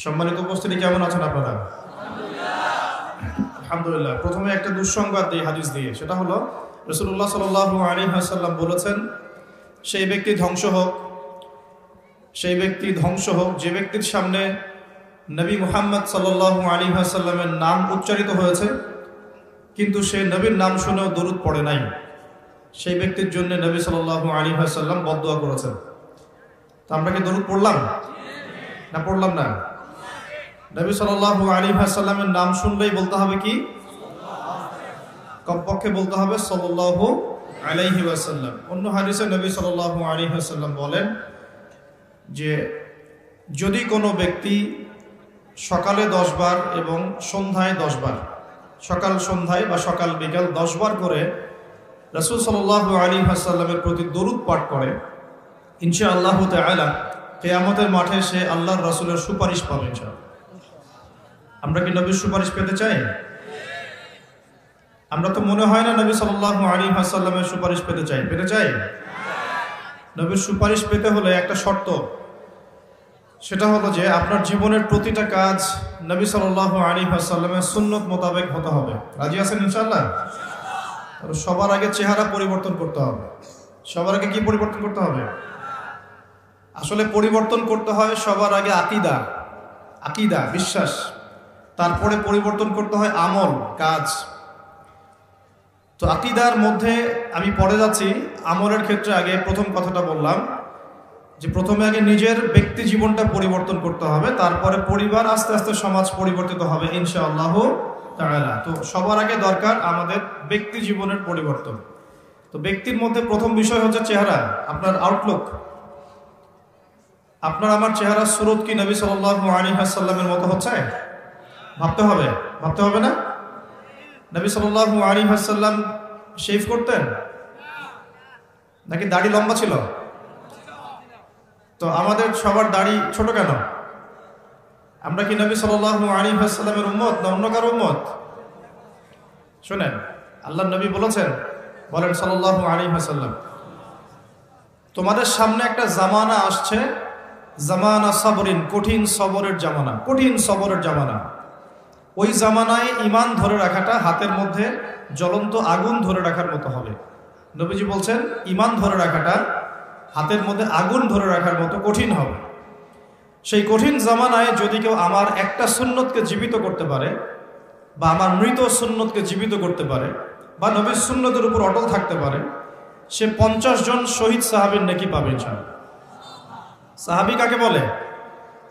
সম্মানিত উপস্থিতি, কেমন আছেন আপনারা? আলহামদুলিল্লাহ। প্রথমে একটা দুঃসংবাদ দিই হাদিস দিয়ে, সেটা হলো রাসূলুল্লাহ সাল্লাল্লাহু আলাইহি ওয়াসাল্লাম বলেছেন, সেই ব্যক্তি ধ্বংস হোক যে ব্যক্তির সামনে নবী মুহাম্মদ সাল্লাল্লাহু আলাইহি ওয়াসাল্লামের নাম উচ্চারিত হয়েছে কিন্তু সে নবীর নাম শুনেও দরুদ পড়ে নাই। সেই ব্যক্তির জন্য নবী সাল্লাল্লাহু আলাইহি ওয়াসাল্লাম বদদুয়া করেছেন। তো আমরা কি দরুদ পড়লাম না পড়লাম না? নবী সাল্লাল্লাহু আলাইহি ওয়াসাল্লামের নাম শুনলেই বলতে হবে কি? কমপক্ষে বলতে হবে সাল্লাল্লাহু আলাইহি ওয়াসাল্লাম। অন্য হাদিসে নবী সাল্লাল্লাহু আলাইহি ওয়াসাল্লাম বলেন যে যদি কোনো ব্যক্তি সকালে 10 বার এবং সন্ধ্যায় 10 বার, সকাল সন্ধ্যায় বা সকাল বিকাল 10 বার করে রাসূল সাল্লাল্লাহু আলাইহি ওয়াসাল্লামের প্রতি দরুদ পাঠ করে, ইনশাআল্লাহু তাআলা কিয়ামতের মাঠে সে আল্লাহর রাসূলের সুপারিশ পাবে ইনশাআল্লাহ। আমরা কি নবীর সুপারিশ পেতে চাই? আমরা তো মনে হয় না নবী সাল্লাল্লাহু আলাইহি ওয়াসাল্লামের সুপারিশ পেতে চাই। নবীর সুপারিশ পেতে হলে একটা শর্ত, সেটা হলো যে আপনার জীবনের প্রতিটা কাজ নবী সাল্লাল্লাহু আলাইহি ওয়াসাল্লামের সুন্নত মোতাবেক হতে হবে। রাজি আছেন ইনশাআল্লাহ? সবার আগে চেহারা পরিবর্তন করতে হবে। সবার আগে কি পরিবর্তন করতে হবে? আসলে পরিবর্তন করতে হয় সবার আগে আকীদা বিশ্বাস, তারপরে পরিবর্তন করতে হয় আমল কাজ। তো আকীদার মধ্যে আমি পড়ে যাচ্ছি, আমলের ক্ষেত্রে আগে প্রথম কথাটা বললাম যে প্রথমে আগে নিজের ব্যক্তি জীবনটা পরিবর্তন করতে হবে, তারপরে পরিবার, আস্তে আস্তে সমাজ পরিবর্তিত হবে ইনশাআল্লাহ তাআলা। তো সবার আগে দরকার আমাদের ব্যক্তি জীবনের পরিবর্তন। তো ব্যক্তির মধ্যে প্রথম বিষয় হচ্ছে চেহারা, আপনার আউটলুক। আপনার আমার চেহারা সুরত কি নবী সাল্লাল্লাহু আলাইহি ওয়াসাল্লামের মতো হচ্ছে? ভাবতে হবে না? নবী সাল্লাল্লাহু আলাইহি ওয়াসাল্লাম শেভ করতেন নাকি দাড়ি লম্বা ছিল? তো আমাদের সবার দাড়ি ছোট কেন? আমরা কি নবী সাল্লাল্লাহু আলাইহি ওয়াসাল্লামের উম্মত না অন্য কারো উম্মত? শুনেন, আল্লাহর নবী বলেছেন, বলেন সাল্লাল্লাহু আলাইহি ওয়াসাল্লাম, তোমাদের সামনে একটা জামানা আসছে, জামানা সাবরিন, কঠিন সবরের জামানা। ওই জামানায় ঈমান ধরে রাখাটা হাতের মধ্যে জ্বলন্ত আগুন ধরে রাখার মতো হবে। নবীজি বলছেন ঈমান ধরে রাখাটা হাতের মধ্যে আগুন ধরে রাখার মতো কঠিন হবে। সেই কঠিন জামানায় যদি কেউ আমার একটা সুন্নতকে জীবিত করতে পারে, বা আমার মৃত সুন্নতকে জীবিত করতে পারে, বা নবীর সুন্নতের উপর অটল থাকতে পারে, সে 50 জন শহীদ সাহাবীর নেকি পাবে ইনশাআল্লাহ। সাহাবী কাকে বলে?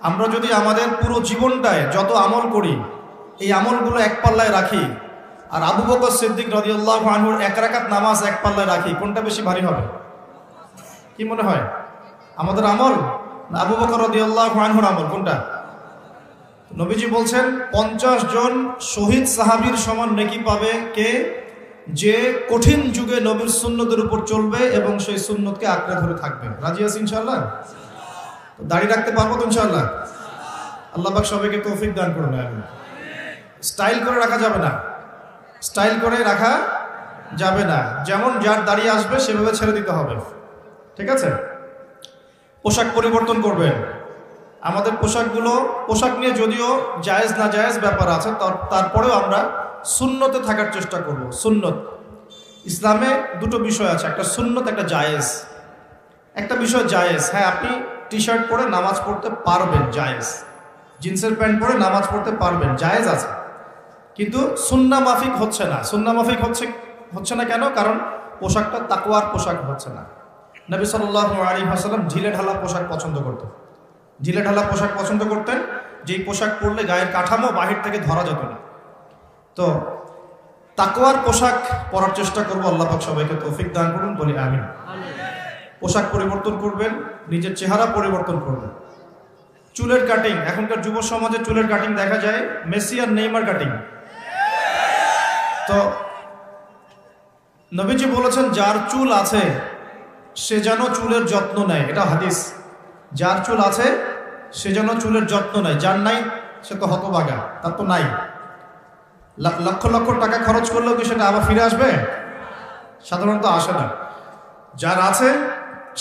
আমরা যদি আমাদের পুরো জীবনটায় যত আমল করি, এই আমলগুলো এক পাল্লায় রাখি, আর আবু বকর সিদ্দিক রাদিয়াল্লাহু আনহুর 1 রাকাত নামাজ এক পাল্লায় রাখি, কোনটা বেশি ভারী হবে? কি মনে হয়? আমাদের আমল না আবু বকর রাদিয়াল্লাহু আনহুর আমল? কোনটা? নবীজি বলছেন 50 জন শহীদ সাহাবীর সমান নেকি পাবে কে? যে কঠিন যুগে নবীর সুন্নতের উপর চলবে এবং সেই সুন্নতকে আঁকড়ে ধরে থাকবে। রাজি আছি ইনশাআল্লাহ? তো দাড়ি রাখতে পারবো তো ইনশাআল্লাহ? আল্লাহ পাক সবাইকে তৌফিক দান করুন। স্টাইল করে রাখা যাবে না। যেমন যার দাড়ি আসবে সেভাবে ছেড়ে দিতে হবে, ঠিক আছে? পোশাক পরিবর্তন করবেন। আমাদের পোশাক নিয়ে যদিও জায়েজ না জায়েজ ব্যাপার আছে, তারপরেও আমরা সুন্নতে থাকার চেষ্টা করব। সুন্নত, ইসলামে দুটো বিষয় আছে, একটা সুন্নত, একটা জায়েজ। একটা বিষয় জায়েজ, হ্যাঁ আপনি টি শার্ট পরে নামাজ পড়তে পারবেন, জায়েজ। জিন্সের প্যান্ট পরে নামাজ পড়তে পারবেন, জায়েজ আছে। কিন্তু সুন্নাহ মাফিক হচ্ছে না কেন? কারণ পোশাকটা তাকওয়ার পোশাক হচ্ছে না। নবী সাল্লাল্লাহু আলাইহি ওয়াসাল্লাম ঢিলেঢালা পোশাক পছন্দ করতেন, যেই পোশাক পরলে গায়ের কাঠামো বাহির থেকে ধরা যেত না। তো তাকওয়ার পোশাক পরার চেষ্টা করব। আল্লাহ পাক সবাইকে তৌফিক দান করুন, বলি আমিন। পোশাক পরিবর্তন করবেন, নিজের চেহারা পরিবর্তন করবেন। চুলের কাটিং, এখনকার যুব সমাজে চুলের কাটিং দেখা যায় মেসি আর নেইমার কাটিং। তো নবীজি বলেছেন যার চুল আছে সে যেন চুলের যত্ন নেয়, এটা হাদিস। যার চুল আছে সে যেন চুলের যত্ন নেয়, যার নাই সে তো হতভাগা, তার তো নাই। লক্ষ লক্ষ টাকা খরচ করলেও কি সেটা আবার ফিরে আসবে? সাধারণত আসে না। যার আছে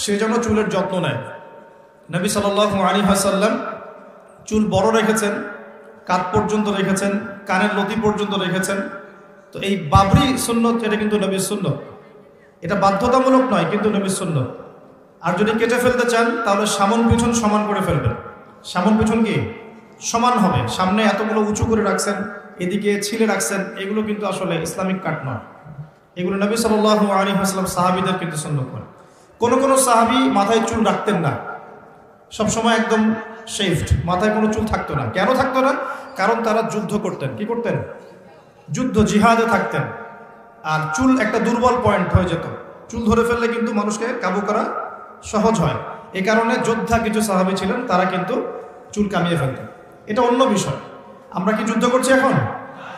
সে যেন চুলের যত্ন নেয়। নবী সাল্লাল্লাহু আলাইহি ওয়াসাল্লাম চুল বড় রেখেছেন, কাঁধ পর্যন্ত রেখেছেন, কানের লতি পর্যন্ত রেখেছেন। তো এই বাবরি সুন্নত এটা কিন্তু নবীর সুন্নত, এটা বাধ্যতামূলক নয় কিন্তু নবীর সুন্নত। আর যদি কেটে ফেলতে চান তাহলে সামন পিছন সমান করে ফেলবেন। সামন পিছন কি সমান হবে, সামনে এতগুলো উঁচু করে রাখছেন, এদিকে ছিলে রাখছেন, এগুলো কিন্তু আসলে ইসলামিক কাট নয়। এগুলো নবী সাল্লাল্লাহু আলাইহি ওয়াসাল্লাম সাহাবীদের কিন্তু সুন্নত করে। কোনো সাহাবী মাথায় চুল রাখতেন না, সবসময় একদম শেভড, মাথায় কোনো চুল থাকতো না। কেন থাকতো না? কারণ তারা যুদ্ধ করতেন। কি করতেন? যুদ্ধ, জিহাদে থাকতেন। আর চুল একটা দুর্বল পয়েন্ট হয়ে যেত, চুল ধরে ফেললে কিন্তু মানুষকে কাবু করা সহজ হয়। এই কারণে যোদ্ধা কিছু সাহাবী ছিলেন, তারা কিন্তু চুল কামিয়ে ফেলতেন। এটা অন্য বিষয়। আমরা কি যুদ্ধ করছি এখন?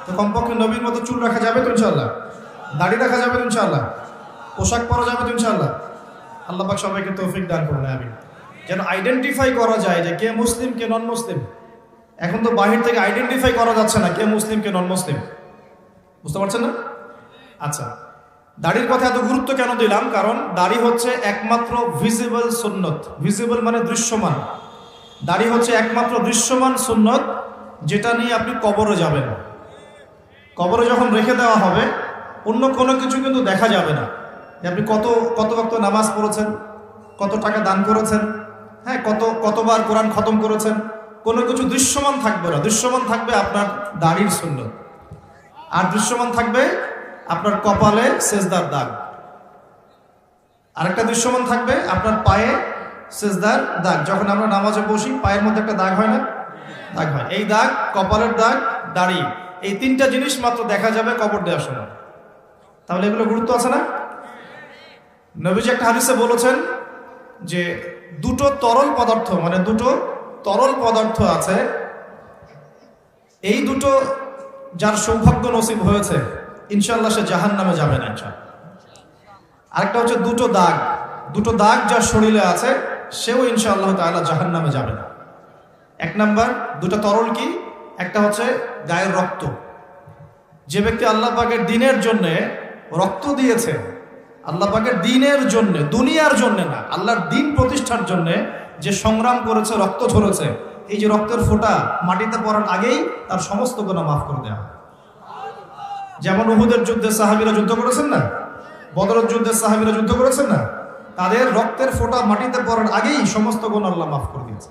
তো কমপক্ষে নবীর মতো চুল রাখা যাবে তো ইনশাআল্লাহ, দাড়ি রাখা যাবে তো ইনশাআল্লাহ, পোশাক পরা যাবে তো ইনশাআল্লাহ। আল্লাহ পাক সবাইকে তৌফিক দান করুন, আমিন। যেন আইডেন্টিফাই করা যায় যে কে মুসলিম কে নন মুসলিম। এখন তো বাহির থেকে আইডেন্টিফাই করা যাচ্ছে না কে মুসলিম কে নন মুসলিম, বুঝতে পারছেন না? আচ্ছা, দাড়ির কথা এত গুরুত্ব কেন দিলাম? কারণ দাড়ি হচ্ছে একমাত্র ভিজিবল সুন্নত। ভিজিবল মানে দৃশ্যমান। দাড়ি হচ্ছে একমাত্র দৃশ্যমান সুন্নত যেটা নিয়ে আপনি কবরে যাবেন। কবরে যখন রেখে দেওয়া হবে, অন্য কোনো কিছু কিন্তু দেখা যাবে না যে আপনি কত ওয়াক্ত নামাজ পড়েছেন, কত টাকা দান করেছেন, হ্যাঁ, কতবার কোরআন খতম করেছেন, কোনো কিছু দৃশ্যমান থাকবে না। দৃশ্যমান থাকবে আপনার দাড়ির সুন্নত, আর দৃশ্যমান থাকবে আপনার কপালে সেজদার দাগ। আরেকটা দৃশ্যমান থাকবে আপনার পায়ে সেজদার দাগ। যখন আমরা নামাজে বসি পায়ের মধ্যে একটা দাগ হয় না? দাগ হয়। এই দাগ, কপালের দাগ, দাড়ি, এই তিনটা জিনিস মাত্র দেখা যাবে কবর দেওয়ার সময়। তাহলে এগুলো গুরুত্ব আছে না? নবীজি একটা হাদিসে বলেছেন যে দুটো তরল পদার্থ আছে, এই দুটো যার সৌভাগ্য নসিব হয়েছে ইনশাআল্লাহ সে জাহান্নামে যাবে না ইনশাআল্লাহ। আরেকটা হচ্ছে দুটো দাগ যার শরীরে আছে সেও ইনশাআল্লাহ তাআলা জাহান্নামে যাবে না। এক নাম্বার দুটো তরল কি? একটা হচ্ছে গায়ের রক্ত। যে ব্যক্তি আল্লাহ পাকের দ্বীনের জন্য রক্ত দিয়েছে, আল্লাহ পাকের দ্বীনের জন্য, দুনিয়ার জন্য না, আল্লাহর দ্বীন প্রতিষ্ঠার জন্য যে সংগ্রাম করেছে, রক্ত ঝরেছে, এই যে রক্তের ফোঁটা মাটিতে পড়ার আগেই তার সমস্ত গুনাহ মাফ করে দেওয়া। যেমন উহুদের যুদ্ধে সাহাবীরা যুদ্ধ করেছেন না, বদরের যুদ্ধে সাহাবীরা যুদ্ধ করেছেন না, তাদের রক্তের ফোঁটা মাটিতে পড়ার আগেই সমস্ত গুনাহ আল্লাহ মাফ করে দিয়েছে।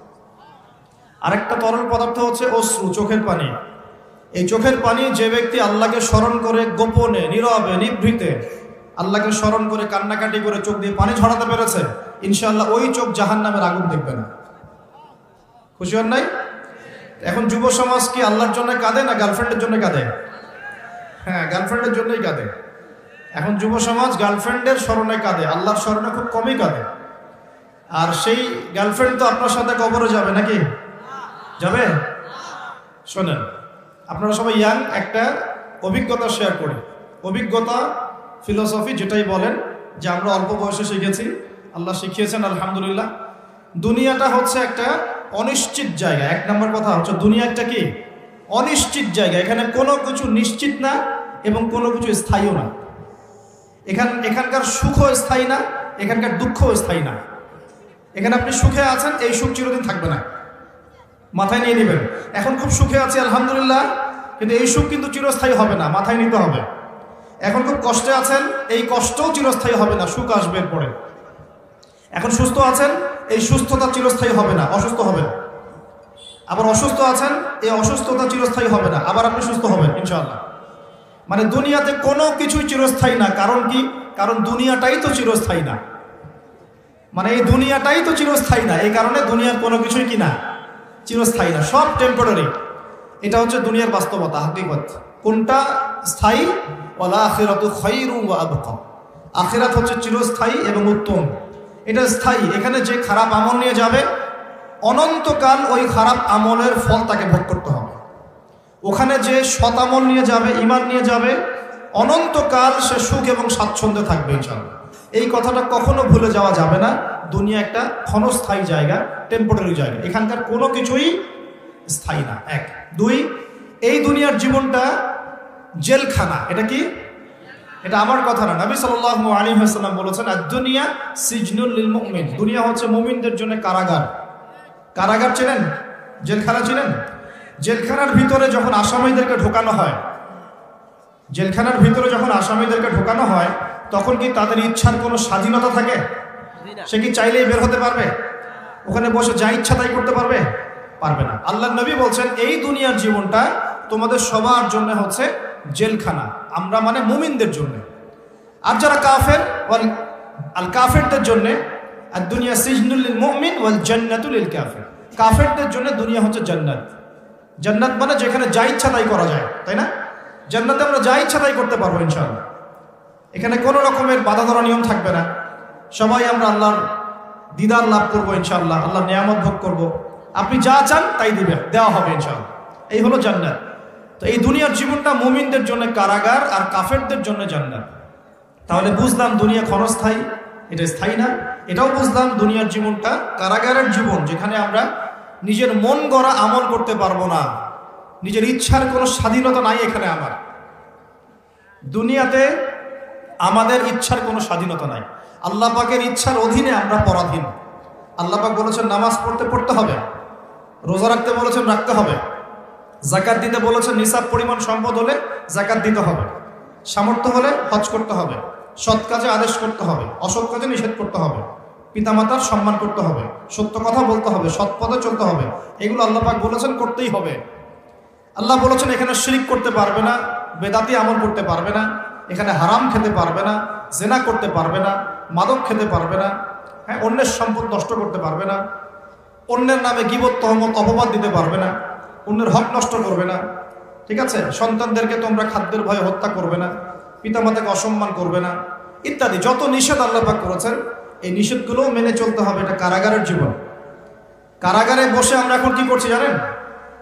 আরেকটা তরল পদার্থ হচ্ছে অশ্রু, চোখের পানি। এই চোখের পানি যে ব্যক্তি আল্লাহকে স্মরণ করে গোপনে, নীরবে, নিভৃতে আল্লাহকে স্মরণ করে কান্নাকাটি করে চোখ দিয়ে পানি ঝরাতে পেরেছে, ইনশাআল্লাহ ওই চোখ জাহান্নামের আগুন দেখবে না। খুশি হন নাই? এখন যুব সমাজ কি আল্লাহর জন্য কাঁদে না গার্লফ্রেন্ডের জন্য কাঁদে? হ্যাঁ, গার্লফ্রেন্ডের জন্যই কাঁদে। এখন যুব সমাজ গার্লফ্রেন্ডের স্মরণে কাঁদে, আল্লাহর স্মরণে খুব কমই কাঁদে। আর সেই গার্লফ্রেন্ড তো আপনার সাথে কবরে যাবে নাকি? যাবে? শোনেন, আপনারা সবাই ইয়াং, একটা অভিজ্ঞতা শেয়ার করি। অভিজ্ঞতা, ফিলোসফি যেটাই বলেন, যে আমরা অল্প বয়সে শিখেছি, আল্লাহ শিখিয়েছেন আলহামদুলিল্লাহ। দুনিয়াটা হচ্ছে একটা অনিশ্চিত জায়গা। এক নম্বর কথা হচ্ছে দুনিয়া একটা কি? অনিশ্চিত জায়গা। এখানে কোনো কিছু নিশ্চিত না এবং কোনো কিছু স্থায়ীও না। এখানকার সুখও স্থায়ী না, এখানকার দুঃখও স্থায়ী না। এখানে আপনি সুখে আছেন, এই সুখ চিরদিন থাকবে না, মাথায় নিয়ে নেবেন। এখন খুব সুখে আছি আলহামদুলিল্লাহ, কিন্তু এই সুখ কিন্তু চিরস্থায়ী হবে না, মাথায় নিতে হবে। এখন খুব কষ্টে আছেন, এই কষ্টও চিরস্থায়ী হবে না, সুখ আসবে এরপরে। এখন সুস্থ আছেন, এই সুস্থতা চিরস্থায়ী হবে না, অসুস্থ হবেন। আবার অসুস্থ আছেন, এই অসুস্থতা চিরস্থায়ী হবে না, আবার আপনি সুস্থ হবেন ইনশাআল্লাহ। মানে দুনিয়াতে কোনো কিছুই চিরস্থায়ী না। কারণ কি? কারণ দুনিয়াটাই তো চিরস্থায়ী না। মানে এই দুনিয়াটাই তো চিরস্থায়ী না, এই কারণে দুনিয়ার কোনো কিছুই কি না, চিরস্থায়ী না, সব টেম্পোরারি। এটা হচ্ছে দুনিয়ার বাস্তবতা, হাকিকত। কোনটা স্থায়ী? ওয়াল আখিরাতু খায়রুন ওয়া আবকা। আখিরাত হচ্ছে চিরস্থায়ী এবং উত্তম, এটা স্থায়ী। এখানে যে খারাপ আমল নিয়ে যাবে, অনন্তকাল ওই খারাপ আমলের ফল তাকে ভোগ করতে হবে। ওখানে যে সৎ আমল নিয়ে যাবে, ঈমান নিয়ে যাবে, অনন্তকাল সে সুখ এবং স্বাচ্ছন্দ্যে থাকবে ইনশাআল্লাহ। এই কথাটা কখনো ভুলে যাওয়া যাবে না। দুনিয়া একটা ক্ষণস্থায়ী জায়গা, টেম্পোরারি জায়গা, এখানকার কোনো কিছুই স্থায়ী না। এক। দুই, এই দুনিয়ার জীবনটা জেলখানা। এটা কি? এটা আমার কথা না, নবী সাল্লাল্লাহু আলাইহি ওয়াসাল্লাম বলেছেন, আদ-দুনিয়া সিজনুল লিল মুমিন। দুনিয়া হচ্ছে মুমিনদের জন্য কারাগার। কারাগার চেনেন? জেলখানা চিনেন? জেলখানার ভিতরে যখন আসামিদেরকে ঢোকানো হয়, জেলখানার ভিতরে যখন আসামিদেরকে ঢোকানো হয়, তখন কি তাদের ইচ্ছার কোনো স্বাধীনতা থাকে? সে কি চাইলেই বের হতে পারবে? ওখানে বসে যা ইচ্ছা তাই করতে পারবে? পারবে না। আল্লাহর নবী বলছেন এই দুনিয়ার জীবনটা তোমাদের সবার জন্য হচ্ছে জেলখানা। আমরা মানে মুমিনদের জন্য। আর যারা কাফের, আল কাফেরদের জন্য আর দুনিয়া সিজনুল লিল মুমিন ওয়াল জান্নাতুল লিল কাফির। কাফেরদের জন্য দুনিয়া হচ্ছে জান্নাত। জান্নাত মানে যেখানে যা ইচ্ছা তাই করা যায়, তাই না? জান্নাতে আমরা যা ইচ্ছা তাই করতে পারবো ইনশাআল্লাহ। এখানে কোনো রকমের বাধা ধরা নিয়ম থাকবে না। সবাই আমরা আল্লাহর দিদার লাভ করবো ইনশাআল্লাহ, আল্লাহর নিয়ামত ভোগ করব। আপনি যা চান তাই দিবেন, দেওয়া হবে ইনশাআল্লাহ। এই হলো জান্নাত। তো এই দুনিয়ার জীবনটা মুমিনদের জন্য কারাগার আর কাফেরদের জন্য জান্নাত। তাহলে বুঝলাম দুনিয়া ক্ষণস্থায়ী, এটা স্থায়ী না। এটাও বুঝলাম দুনিয়ার জীবনটা কারাগারের জীবন, যেখানে আমরা নিজের মন গড়া আমল করতে পারবো না, নিজের ইচ্ছার কোনো স্বাধীনতা নাই। এখানে আমার দুনিয়াতে আমাদের ইচ্ছার কোনো স্বাধীনতা নাই। আল্লাহ পাকের ইচ্ছার অধীনে আমরা পরাধীন। আল্লাহ পাক বলেছেন নামাজ পড়তে হবে, রোজা রাখতে বলেছেন রাখতে হবে, যাকাত দিতে বলেছেন নিসাব পরিমাণ সম্পদ হলে যাকাত দিতে হবে, সামর্থ্য হলে হজ করতে হবে, সৎ কাজে আদেশ করতে হবে, অসৎ কাজে নিষেধ করতে হবে, পিতামাতার সম্মান করতে হবে, সত্য কথা বলতে হবে, সৎ পথে চলতে হবে। এগুলো আল্লাহ পাক বলেছেন করতেই হবে। আল্লাহ বলেছেন এখানে শিরক করতে পারবে না, বেদাতি আমল করতে পারবে না, এখানে হারাম খেতে পারবে না, জেনা করতে পারবে না, মাদক খেতে পারবে না, হ্যাঁ, অন্যের সম্পদ নষ্ট করতে পারবে না, অন্যের নামে গীবত তহমত অপবাদ দিতে পারবে না, অন্যের হক নষ্ট করবে না, ঠিক আছে? সন্তানদেরকে তোমরা খাদ্যের ভয়ে হত্যা করবে না, পিতামাতাকে অসম্মান করবে না, ইত্যাদি যত নিষেধ আল্লাহ পাক করেছেন এই নিষেধগুলোও মেনে চলতে হবে। এটা কারাগারের জীবন। কারাগারে বসে আমরা এখন কি করছি জানেন?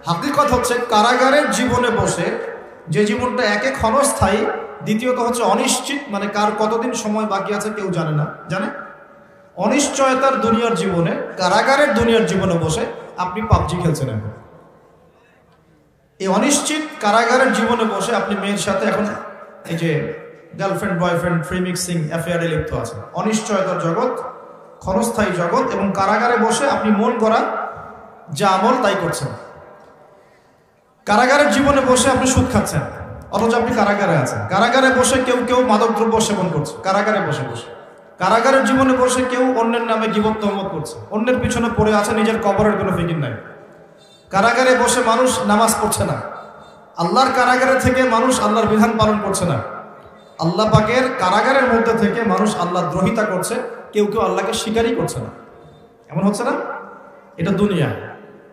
হাকিকত হচ্ছে কারাগারের জীবনে বসে যে জীবনটা একে ক্ষণস্থায়ী, দ্বিতীয়ত হচ্ছে অনিশ্চিত, মানে কার কতদিন সময় বাকি আছে কেউ জানে না। জানে? অনিশ্চয়তার দুনিয়ার জীবনে, কারাগারের দুনিয়ার জীবনে বসে আপনি পাবজি খেলছেন। এখন এই অনিশ্চিত কারাগারের জীবনে বসে আপনি মেয়ের সাথে এখন এই যে গার্লফ্রেন্ড বয়ফ্রেন্ড ফ্রি মিক্সিং অ্যাফেয়ারে লিপ্ত আছে। অনিশ্চয়তার জগৎ, ক্ষণস্থায়ী জগৎ, এবং কারাগারে বসে আপনি মন করা যা আমল তাই করছেন। কারাগারের জীবনে বসে আপনি সুদ খাচ্ছেন, অথচ আপনি কারাগারে আছেন। কারাগারে বসে কেউ মাদকদ্রব্য সেবন করছে, কারাগারে বসে বসে। কারাগারের জীবনে বসে কেউ অন্যের নামে গীবত তহমত করছে, অন্যের পিছনে পড়ে আছে, নিজের কবরের কোনো ফিকির নাই। কারাগারে বসে মানুষ নামাজ পড়ছে না। আল্লাহর কারাগারে থেকে মানুষ আল্লাহর বিধান পালন করছে না। আল্লাহ পাকের কারাগারের মধ্যে থেকে মানুষ আল্লাহ দ্রোহিতা করছে, কেউ আল্লাহকে স্বীকারই করছে না। এমন হচ্ছে না? এটা দুনিয়া।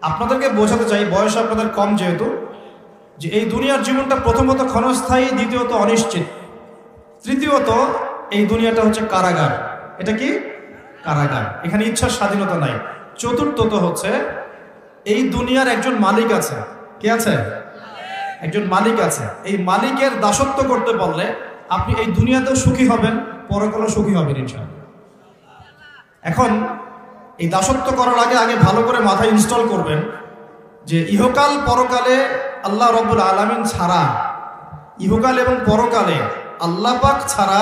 আপনাদেরকে বোঝাতে চাই, বয়স আপনাদের কম যেহেতু, যে এই দুনিয়ার জীবনটা প্রথমত ক্ষণস্থায়ী, দ্বিতীয়ত অনিশ্চিত, তৃতীয়ত এই দুনিয়াটা হচ্ছে কারাগার। এটা কি? কারাগার। এখানে ইচ্ছার স্বাধীনতা নাই। চতুর্থত হচ্ছে এই দুনিয়ার একজন মালিক আছে। কে আছে? একজন মালিক আছে। এই মালিকের দাসত্ব করতে পারলে আপনি এই দুনিয়াতেও সুখী হবেন, পরকালেও সুখী হবেন ইনশাআল্লাহ। এখন এই দাসত্ব করার আগে ভালো করে মাথায় ইনস্টল করবেন যে ইহকাল পরকালে আল্লাহ রব্বুল আলামিন ছাড়া, ইহকাল এবং পরকালে আল্লাহ পাক ছাড়া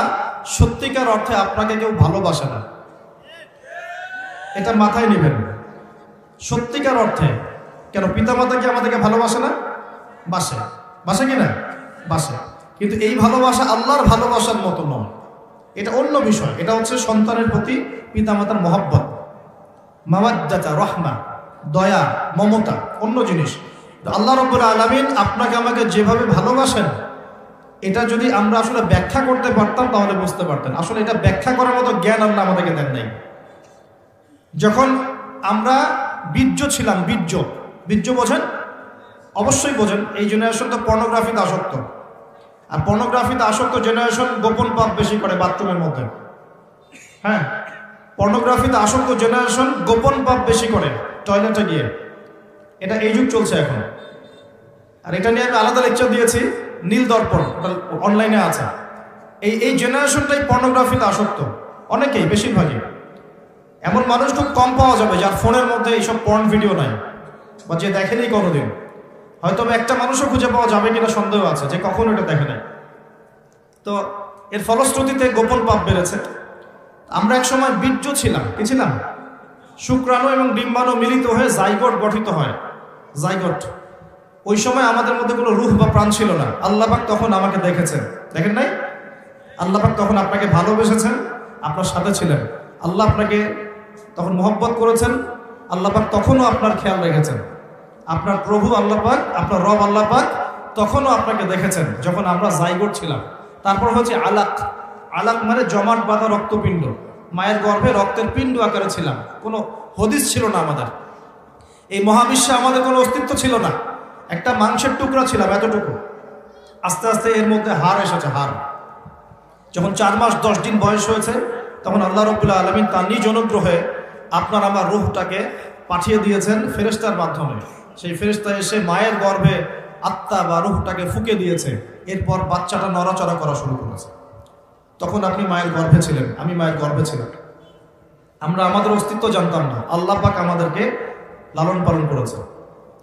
সত্যিকার অর্থে আপনাকে কেউ ভালোবাসে না। এটা মাথায় নেবেন। সত্যিকার অর্থে। কেন? পিতামাতা কি আমাদেরকে ভালোবাসে না? বাসে কি না? বাসে। কিন্তু এই ভালোবাসা আল্লাহর ভালোবাসার মতো নয়, এটা অন্য বিষয়। এটা হচ্ছে সন্তানের প্রতি পিতামাতার মহব্বত, মাওয়াজ্জাতা, রহমা, দয়া, মমতা, অন্য জিনিস। আল্লাহ রাব্বুল আলামিন আপনাকে আমাকে যেভাবে ভালোবাসেন, এটা যদি আমরা আসলে ব্যাখ্যা করতে পারতাম তাহলে বুঝতে পারতেন। আসলে এটা ব্যাখ্যা করার মতো জ্ঞান আল্লাহ আমাদেরকে দেন নাই। যখন আমরা বীর্য ছিলাম, বীর্য বোঝেন? অবশ্যই বোঝেন। এই জেনারেশন তো পর্নোগ্রাফিতে আসক্ত, আর পর্নোগ্রাফিতে আসক্ত জেনারেশন গোপন পাপ বেশি করে বাথরুমের মধ্যে। হ্যাঁ, পর্নোগ্রাফিতে আসক্ত জেনারেশন গোপন পাপ বেশি করে টয়লেটে গিয়ে। এটা এই যুগ চলছে এখন। আর এটা নিয়ে আমি আলাদা লেকচার দিয়েছি, নীল দর্পণ, ওটা অনলাইনে আছে। এই জেনারেশনটাই পর্নোগ্রাফিতে আসক্ত, অনেকেই, বেশিরভাগই। এমন মানুষ খুব কম পাওয়া যাবে যার ফোনের মধ্যে এইসব পর্ন ভিডিও নাই, বা যে দেখেনি কোনোদিন। হয়তো একটা মানুষও খুঁজে পাওয়া যাবে কিনা সন্দেহ আছে যে কখনো এটা দেখে নাই। তো এর ফলশ্রুতিতে গোপন পাপ বেড়েছে। আমরা এক সময় বীর্য ছিলাম, কি ছিলাম? শুক্রাণু এবং ডিম্বাণু মিলিত হয়ে জাইগোট গঠিত হয়। জাইগট। ওই সময় আমাদের মধ্যে কোনো রূহ বা প্রাণ ছিল না। আল্লাহ পাক তখন আমাকে দেখেছেন, দেখেন নাই? আল্লাহ পাক তখন আপনাকে ভালোবেসেছেন, আপনার সাথে ছিলেন। আল্লাহ আপনাকে তখন মহব্বত করেছেন। আল্লাহ পাক তখনও আপনার খেয়াল রেখেছেন। আপনার প্রভু আল্লাহ পাক, আপনার রব আল্লাহ পাক তখনও আপনাকে দেখেছেন যখন আমরা জাইগোট ছিলাম। তারপর হচ্ছে আলাক। আলাক মানে জমাট বাঁধা রক্তপিণ্ড। মায়ের গর্ভে রক্তের পিণ্ড আকারে ছিলাম, কোনো হদিস ছিল না আমাদের। এই মহাবিশ্বে আমাদের কোনো অস্তিত্ব ছিল না, একটা মাংসের টুকরা ছিলাম, এতটুকু। আস্তে আস্তে এর মধ্যে হাড় এসেছে, হাড়। যখন 4 মাস 10 দিন বয়স হয়েছে, তখন আল্লাহ রাব্বুল আলামিন তার নিজ অনুগ্রহে আপনার আমার রূহটাকে পাঠিয়ে দিয়েছেন ফেরেশতার মাধ্যমে। সেই ফেরেশতা এসে মায়ের গর্ভে আত্মা বা রূহটাকে ফুঁকে দিয়েছে। এরপর বাচ্চাটা নড়াচড়া করা শুরু করেছে। তখন আপনি মায়ের গর্ভে ছিলেন, আমি মায়ের গর্ভে ছিলাম। আমরা আমাদের অস্তিত্ব জানতাম না। আল্লাহ পাক আমাদেরকে লালন পালন করেছে।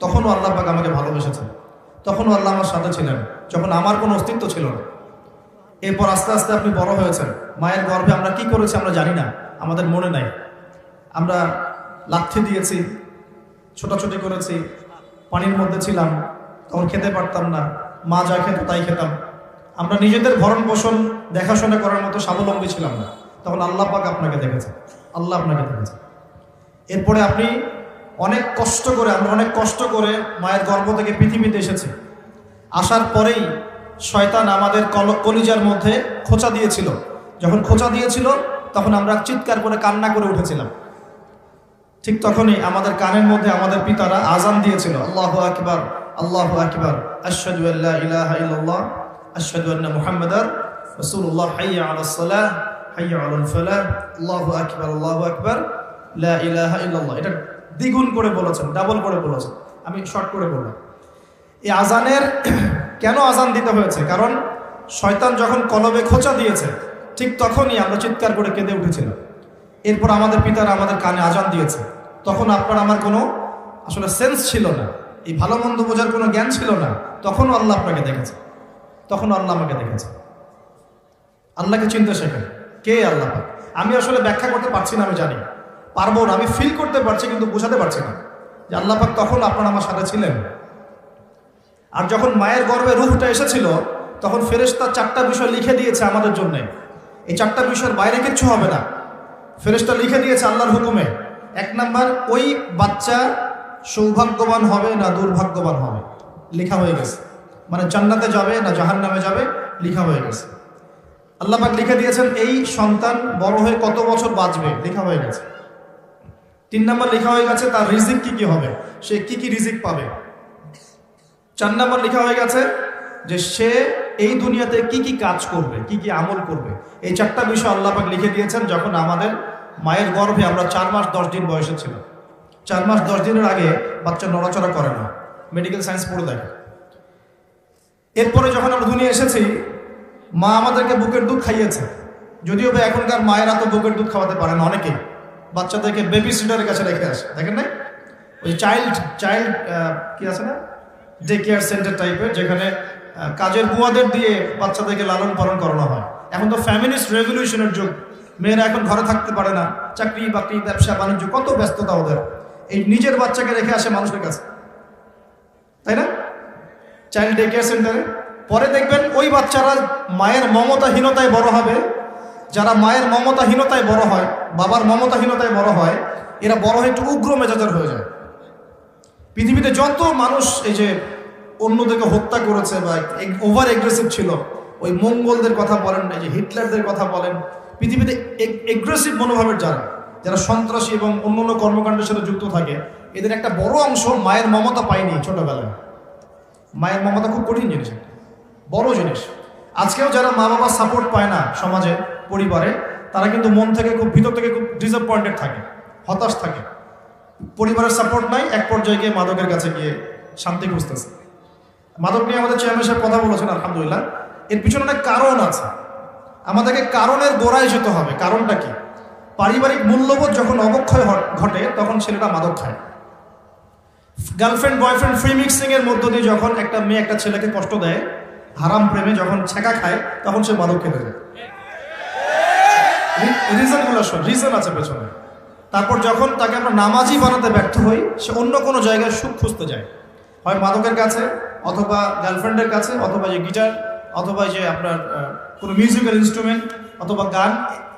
তখনও আল্লাহ পাক আমাকে ভালোবেসেছেন। তখনও আল্লাহ আমার সাথে ছিলেন যখন আমার কোনো অস্তিত্ব ছিল না। এরপর আস্তে আস্তে আপনি বড় হয়েছেন। মায়ের গর্ভে আমরা কি করেছি আমরা জানি না, আমাদের মনে নাই। আমরা লাথি দিয়েছি, ছোটাছুটি করেছি, পানির মধ্যে ছিলাম, তখন খেতে পারতাম না। মা যা খেত তাই খেতাম। আমরা নিজেদের ভরণ পোষণ দেখাশোনা করার মতো স্বাবলম্বী ছিলাম না। তখন আল্লাহ পাক আপনাকে দেখেছেন, আল্লাহ আপনাকে দেখেছেন। এরপরে আপনি অনেক কষ্ট করে, আমরা অনেক কষ্ট করে মায়ের গর্ভ থেকে পৃথিবীতে এসেছি। আসার পরেই শয়তান আমাদের কলিজার মধ্যে খোঁচা দিয়েছিল। যখন খোঁচা দিয়েছিল তখন আমরা চিৎকার করে কান্না করে উঠেছিলাম। ঠিক তখনই আমাদের কানের মধ্যে আমাদের পিতারা আজান দিয়েছিল, আল্লাহু আকবার, আল্লাহু আকবার, আশহাদু আল্লা ইলাহা ইল্লাল্লাহ, আশহাদু আন্না মুহাম্মাদার রাসূলুল্লাহ, হাইয়া আলাস সালাহ, হাইয়া আলাল ফালাহ, আল্লাহু আকবার, আল্লাহু আকবার, লা ইলাহা ইল্লাল্লাহ। এটা দ্বিগুণ করে বলেছেন, ডাবল করে বলেছেন, আমি শর্ট করে বললাম। এই আজানের কেন আজান দিতে হয়েছে? কারণ শয়তান যখন কলবে খোঁচা দিয়েছে ঠিক তখনই আমরা চিৎকার করে কেঁদে উঠেছিলাম। এরপর আমাদের পিতারা আমাদের কানে আজান দিয়েছে। তখন আপনার আমার কোনো আসলে সেন্স ছিল না, এই ভালো মন্দ বোঝার কোনো জ্ঞান ছিল না। তখনও আল্লাহ আপনাকে দেখেছে, তখনও আল্লাহ আমাকে দেখেছে। আল্লাহকে চিনতে শেখেন, কে আল্লাহ পাক। আমি আসলে ব্যাখ্যা করতে পারছি না, আমি জানি পারবো না, আমি ফিল করতে পারছি কিন্তু বোঝাতে পারছি না যে আল্লাহ পাক তখন আপনার আমার সাথে ছিলেন। আর যখন মায়ের গর্ভে রূহটা এসেছিল তখন ফেরেশতা 4টা বিষয় লিখে দিয়েছে আমাদের জন্য। এই 4টা বিষয়ের বাইরে কিচ্ছু হবে না। ফেরেশতা লিখে দিয়েছে আল্লাহর হুকুমে। 1 নাম্বার, ওই বাচ্চা সৌভাগ্যবান হবে না দুর্ভাগ্যবান হবে, লেখা হয়ে গেছে। মানে জান্নাতে যাবে না জাহান্নামে যাবে, লেখা হয়ে গেছে। আল্লাহ পাক লিখে দিয়েছেন এই সন্তান বড় হয়ে কত বছর বাঁচবে, লেখা হয়ে গেছে। 3 নাম্বার লেখা হয়ে গেছে তার রিজিক কি কি হবে, সে কি কি রিজিক পাবে। 4 নাম্বার লেখা হয়ে গেছে যে সে এই দুনিয়াতে কি কি কাজ করবে, কি কি আমল করবে। এই 4টা বিষয় আল্লাহ পাক লিখে দিয়েছেন যখন আমাদের মায়ের গর্ভে আমরা 4 মাস 10 দিন বয়সে ছিলাম। 4 মাস 10 দিনের আগে বাচ্চা নড়াচড়া করে না, মেডিকেল সায়েন্স পড়ে দেখে। এরপরে যখন আমরা দুনিয়া এসেছি মা আমাদেরকে বুকের দুধ খাইয়েছে। যদিও বা এখনকার মায়েরা তো বুকের দুধ খাওয়াতে পারে না, অনেকেই বাচ্চাদেরকে বেবি সিটারের কাছে রেখে আসে, দেখেন না? ওই চাইল্ড কি আছে না, ডে কেয়ার সেন্টার টাইপের, যেখানে কাজের বুয়াদের দিয়ে বাচ্চাদেরকে লালন পালন করানো হয়। এখন তো ফ্যামিলিস্ট রেভলিউশনের যুগ, মেয়েরা এখন ঘরে থাকতে পারে না, চাকরি বাকরি ব্যবসা বাণিজ্য কত ব্যস্ততা ওদের। এই নিজের বাচ্চাকে রেখে আসে মানুষের কাছে, তাই না? চাইল্ড ডে কেয়ার সেন্টারে। পরে দেখবেন ওই বাচ্চারা মায়ের মমতাহীনতায় বড় হবে। যারা মায়ের মমতাহীনতায় বড় হয়, বাবার মমতাহীনতায় বড় হয়, এরা বড় হয়ে একটু উগ্র মেজাজের হয়ে যায়। পৃথিবীতে যত মানুষ এই যে অন্যদেরকে হত্যা করেছে বা ওভার এগ্রেসিভ ছিল, ওই মঙ্গলদের কথা বলেন, এই যে হিটলারদের কথা বলেন, পৃথিবীতে এগ্রেসিভ মনোভাবের যারা সন্ত্রাসী এবং অন্যান্য কর্মকাণ্ডের সাথে যুক্ত থাকে, এদের একটা বড় অংশ মায়ের মমতা পায়নি ছোটবেলায়। মায়ের মমতা খুব কঠিন জিনিস, বড় জিনিস। আজকেও যারা মা বাবার সাপোর্ট পায় না সমাজে, পরিবারে, তারা কিন্তু মন থেকে খুব ভিতর থেকে খুব ডিসঅ্যাপয়েন্টেড থাকে, হতাশ থাকে। পরিবারের সাপোর্ট নাই, এক পর্যায়ে গিয়ে মাদকের কাছে গিয়ে শান্তি খুঁজতেছে। মাদক নিয়ে আমাদের চেয়ারম্যান সাহেব কথা বলেছেন, আলহামদুলিল্লাহ। এর পিছনে অনেক কারণ আছে, আমাদেরকে কারণের গোড়ায় যেতে হবে। কারণটা কি? পারিবারিক মূল্যবোধ যখন অবক্ষয় ঘটে তখন ছেলেটা মাদক খায়। গার্লফ্রেন্ড বয়ফ্রেন্ড ফ্রি মিক্সিং এর মধ্য দিয়ে যখন একটা মেয়ে একটা ছেলেকে কষ্ট দেয়, হারাম প্রেমে যখন ছেঁকা খায়, তখন সে মাদক খেতে যায়। রিজন আছে পেছনে। তারপর যখন তাকে আমরা নামাজি বানাতে ব্যর্থ হই, সে অন্য কোনো জায়গায় সুখ খুঁজতে যায়। হয় মাদকের কাছে, অথবা গার্লফ্রেন্ডের কাছে, অথবা যে গিটার, অথবা যে আপনার কোনো মিউজিক্যাল ইনস্ট্রুমেন্ট, অথবা গান,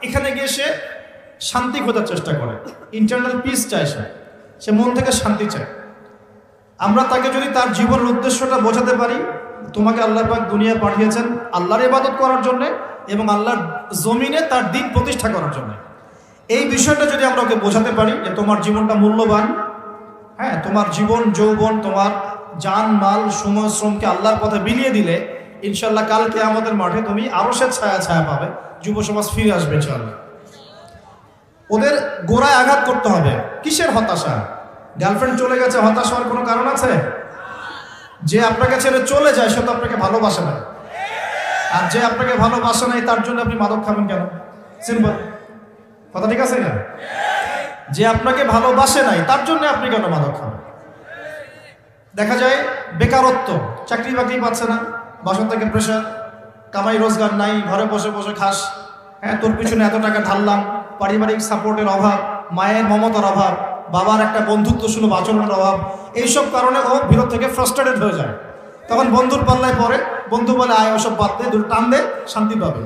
এখানে গিয়ে সে শান্তি খোঁজার চেষ্টা করে, ইন্টারনাল পিস চায়, সে মন থেকে শান্তি চায়। আমরা তাকে যদি তার জীবনের উদ্দেশ্যটা বোঝাতে পারি, তোমাকে আল্লাহ পাক দুনিয়া পাঠিয়েছেন আল্লাহর ইবাদত করার জন্য এবং আল্লাহর জমিনে তার দিন প্রতিষ্ঠা করার জন্য, এই বিষয়টা যদি আমরা ওকে বোঝাতে পারি যে তোমার জীবনটা মূল্যবান, হ্যাঁ, তোমার জীবন যৌবন, তোমার জান মাল সময় শ্রমকে আল্লাহর পথে বিলিয়ে দিলে ইনশাল্লাহ কাল কিয়ামতের মাঠে তুমি আরশের ছায়া ছায়া পাবে, যুব সমাজ ফিরে আসবে ইনশাল্লাহ। ওদের গোড়ায় আঘাত করতে হবে। কিসের হতাশা? গার্লফ্রেন্ড চলে গেছে, হতাশ হওয়ার কোনো কারণ আছে? যে আপনাকে ছেড়ে চলে যায় সে তো আপনাকে ভালোবাসে না, আর যে আপনাকে ভালোবাসে নাই তার জন্য আপনি মাদক খাবেন কেন? সিম্পল কথা, ঠিক আছে না? যে আপনাকে ভালোবাসে নাই তার জন্য আপনি কেন মাদক খাবেন? দেখা যায় বেকারত্ব, চাকরি বাকরি পাচ্ছে না, বাসা থেকে প্রেশার, কামাই রোজগার নাই, ঘরে বসে বসে খাস, হ্যাঁ, তোর পিছনে এত টাকা ঢাললাম, পারিবারিক সাপোর্টের অভাব, মায়ের মমতার অভাব, বাবার একটা বন্ধুত্ব সুলভ আচরণের অভাব, এইসব কারণে ও ভিতর থেকে ফ্রাস্ট্রেটেড হয়ে যায়। তখন বন্ধুর পাল্লায় পড়ে, বন্ধু বলে আয় ওসব বাদ দে, দুটো টান দে, শান্তি পাবে।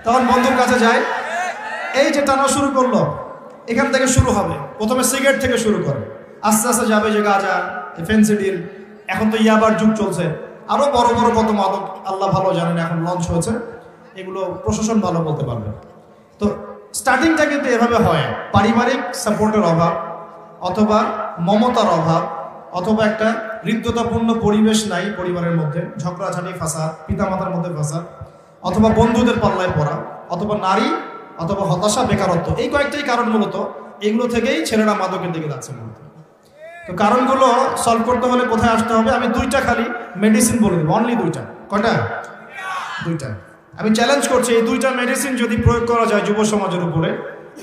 তখন বন্ধুর কাছে যায়, এই যে টানা শুরু করলো, এখান থেকে শুরু হবে। প্রথমে সিগারেট থেকে শুরু করে, আস্তে আস্তে যাবে যে গাঁজা, ফেন্সিডিল, এখন তো ইয়াবার যুগ চলছে, আরো বড় বড় কত মাদক আল্লাহ ভালো জানেন এখন লঞ্চ হয়েছে, এগুলো প্রশাসন ভালো বলতে পারবে। তো স্টার্টিংটা কিন্তু এভাবে হয়, পারিবারিক সাপোর্টের অভাব, অথবা মমতার অভাব, অথবা একটা হৃদ্যতাপূর্ণ পরিবেশ নাই পরিবারের মধ্যে, ঝগড়াঝাটি ফাসাদ, পিতামাতার মধ্যে ফাসাদ, অথবা বন্ধুদের পাল্লায় পড়া, অথবা নারী, অথবা হতাশা, বেকারত্ব, এই কয়েকটাই কারণ মূলত। এগুলো থেকেই ছেলেরা মাদকের দিকে যাচ্ছে মূলত। তো কারণগুলো সলভ করতে হলে কোথায় আসতে হবে? আমি দুইটা খালি মেডিসিন বলে দেবো, অনলি দুইটা। কয়টা? দুইটা। আমি চ্যালেঞ্জ করছি, এই দুইটা মেডিসিন যদি প্রয়োগ করা যায় যুব সমাজের উপরে,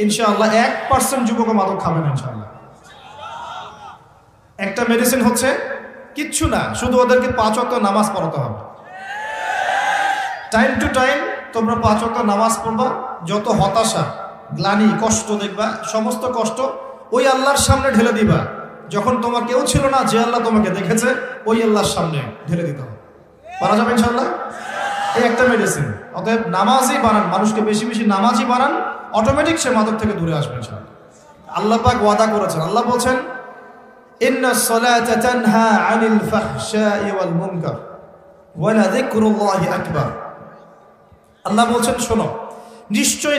ইনশাআল্লাহ 1% যুবক মাদক খাবে না ইনশাআল্লাহ। একটা মেডিসিন হচ্ছে কিচ্ছু না, শুধু ওদেরকে 5 ওয়াক্ত নামাজ পড়াতে হবে। টাইম টু টাইম তোমরা 5 ওয়াক্ত নামাজ পড়বা। যত হতাশা, গ্লানি, কষ্ট দেখবা, সমস্ত কষ্ট ওই আল্লাহর সামনে ঢেলে দিবা। যখন তোমার কেউ ছিল না, যে আল্লাহ তোমাকে দেখেছে, ওই আল্লাহর সামনে ঢেলে দিতে হবে। পারা যাবে ইনশাআল্লাহ? এই একটা মেডিসিন। অতএব নামাজই বানান, মানুষকে বেশি বেশি নামাজই বানান, অটোমেটিক সে মাদক থেকে দূরে আসবে ইনশাআল্লাহ। আল্লাহ পাক ওয়াদা করেছেন, আল্লাহ বলছেন ইন্নাস সালাতা তানহা আনিল ফাহশাই ওয়াল মুনকার ওয়া লাযিকরুল্লাহি আকবার। আল্লাহ বলছেন শোনো, নিশ্চয়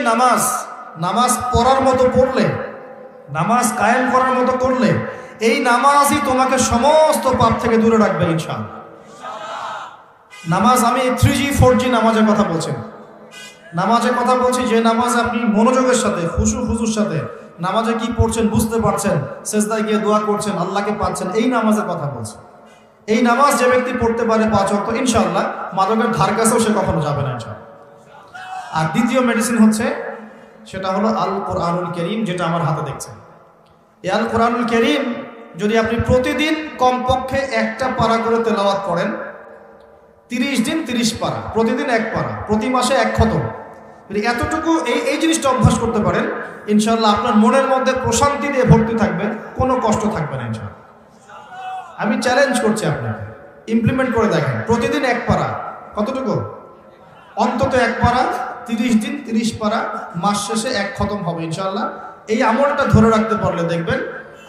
নামাজ পড়ার মতো পড়লে, নামাজ কায়েম করার মতো করলে, এই নামাজই তোমাকে সমস্ত পাপ থেকে দূরে রাখবে ইনশাআল্লাহ। নামাজ, আমি 3G 4G নামাজের কথা বলছি, নামাজের কথা বলছি যে নামাজ আপনি মনোযোগের সাথে, খুশুর সাথে নামাজে কি পড়ছেন বুঝতে পারছেন, সেজদায় গিয়ে দোয়া করছেন, আল্লাহকে পাচ্ছেন, এই নামাজের কথা বলছি। এই নামাজ যে ব্যক্তি পড়তে পারে 5 ওয়াক্ত, ইনশাআল্লাহ মাদকের ধার কাছেও সে কখনো যাবে না ইনশাআল্লাহ। আর দ্বিতীয় মেডিসিন হচ্ছে, সেটা হলো আল কোরআনুল কারীম, যেটা আমার হাতে দেখছেন। এই আল কোরআনুল কারীম যদি আপনি প্রতিদিন কমপক্ষে 1টা পারা করে তেলাওয়াত করেন, 30 দিন 30 পারা, প্রতিদিন 1 পারা, প্রতি মাসে 1 খতম, যদি এতটুকু এই জিনিসটা অভ্যাস করতে পারেন, ইনশাআল্লাহ আপনার মনের মধ্যে প্রশান্তি দিয়ে ভর্তি থাকবে, কোনো কষ্ট থাকবে না ইনশাআল্লাহ। আমি চ্যালেঞ্জ করছি আপনাকে, ইমপ্লিমেন্ট করে দেখেন। প্রতিদিন 1 পারা, কতটুকু? অন্তত 1 পারা, 30 দিন 30 পারা, মাস শেষে 1 খতম হবে ইনশাআল্লাহ। এই আমলটা ধরে রাখতে পারলে দেখবেন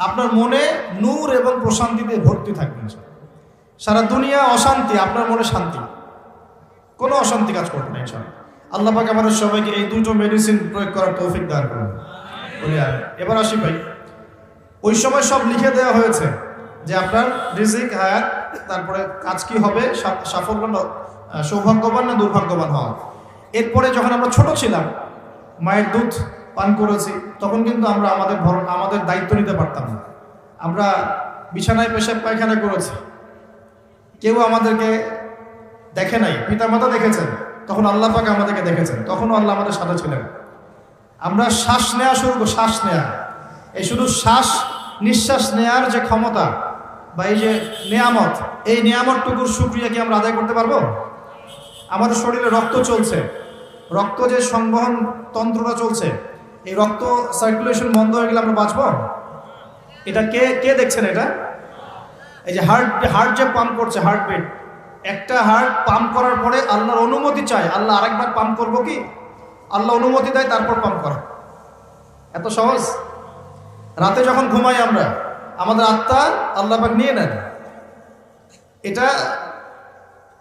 আপনার মনে নূর এবং প্রশান্তি দিয়ে ভর্তি থাকবে ইনশাআল্লাহ। সারা দুনিয়া অশান্তি, আপনার মনে শান্তি, কোনো অশান্তি কাজ করবে না ইনশাআল্লাহ। আল্লাহ পাক আমাদের সবাইকে এই দুটো মেডিসিন প্রয়োগ করার তৌফিক দান করুন। এবার আসি ভাই, ওই সময় সব লিখে দেওয়া হয়েছে যে আপনার রিজিক, হায়াত, তারপরে কাজ কি হবে, সাফল্য, সৌভাগ্যবান না দুর্ভাগ্যবান হওয়া। এরপরে যখন আমরা ছোট ছিলাম, মায়ের দুধ পান করেছি, তখন কিন্তু আমরা আমাদের দায়িত্ব নিতে পারতাম না। আমরা বিছানায় পেশাব পায়খানা করেছি, কেউ আমাদেরকে দেখে নাই, পিতামাতা দেখেছেন, তখন আল্লাহ পাক আমাদেরকে দেখেছেন, তখনও আল্লাহ আমাদের সাথে ছিলেন। আমরা শ্বাস নেওয়া শুরু করি, শ্বাস নেওয়া, এই শুধু শ্বাস নিঃশ্বাস নেওয়ার যে ক্ষমতা বা এই যে নেয়ামত, এই নেয়ামতটুকুর শুকরিয়া কি আমরা আদায় করতে পারবো? আমাদের শরীরে রক্ত চলছে, রক্ত যে সংবহন তন্ত্রটা চলছে, এই রক্ত সার্কুলেশন বন্ধ হয়ে গেলে আমরা বাঁচবো? এটা কে দেখছেন? এটা এই যে হার্ট যে পাম্প করছে, হার্টবিট, একটা হার্ট পাম্প করার পরে আল্লাহর অনুমতি চায়, আল্লাহ আরেকবার পাম্প করবো কি? আল্লাহ অনুমতি দেয়, তারপর পাম্প করা। এত সহজ? রাতে যখন ঘুমাই আমরা, আমাদের আত্মা আল্লাহ পাক নিয়ে নেন, এটা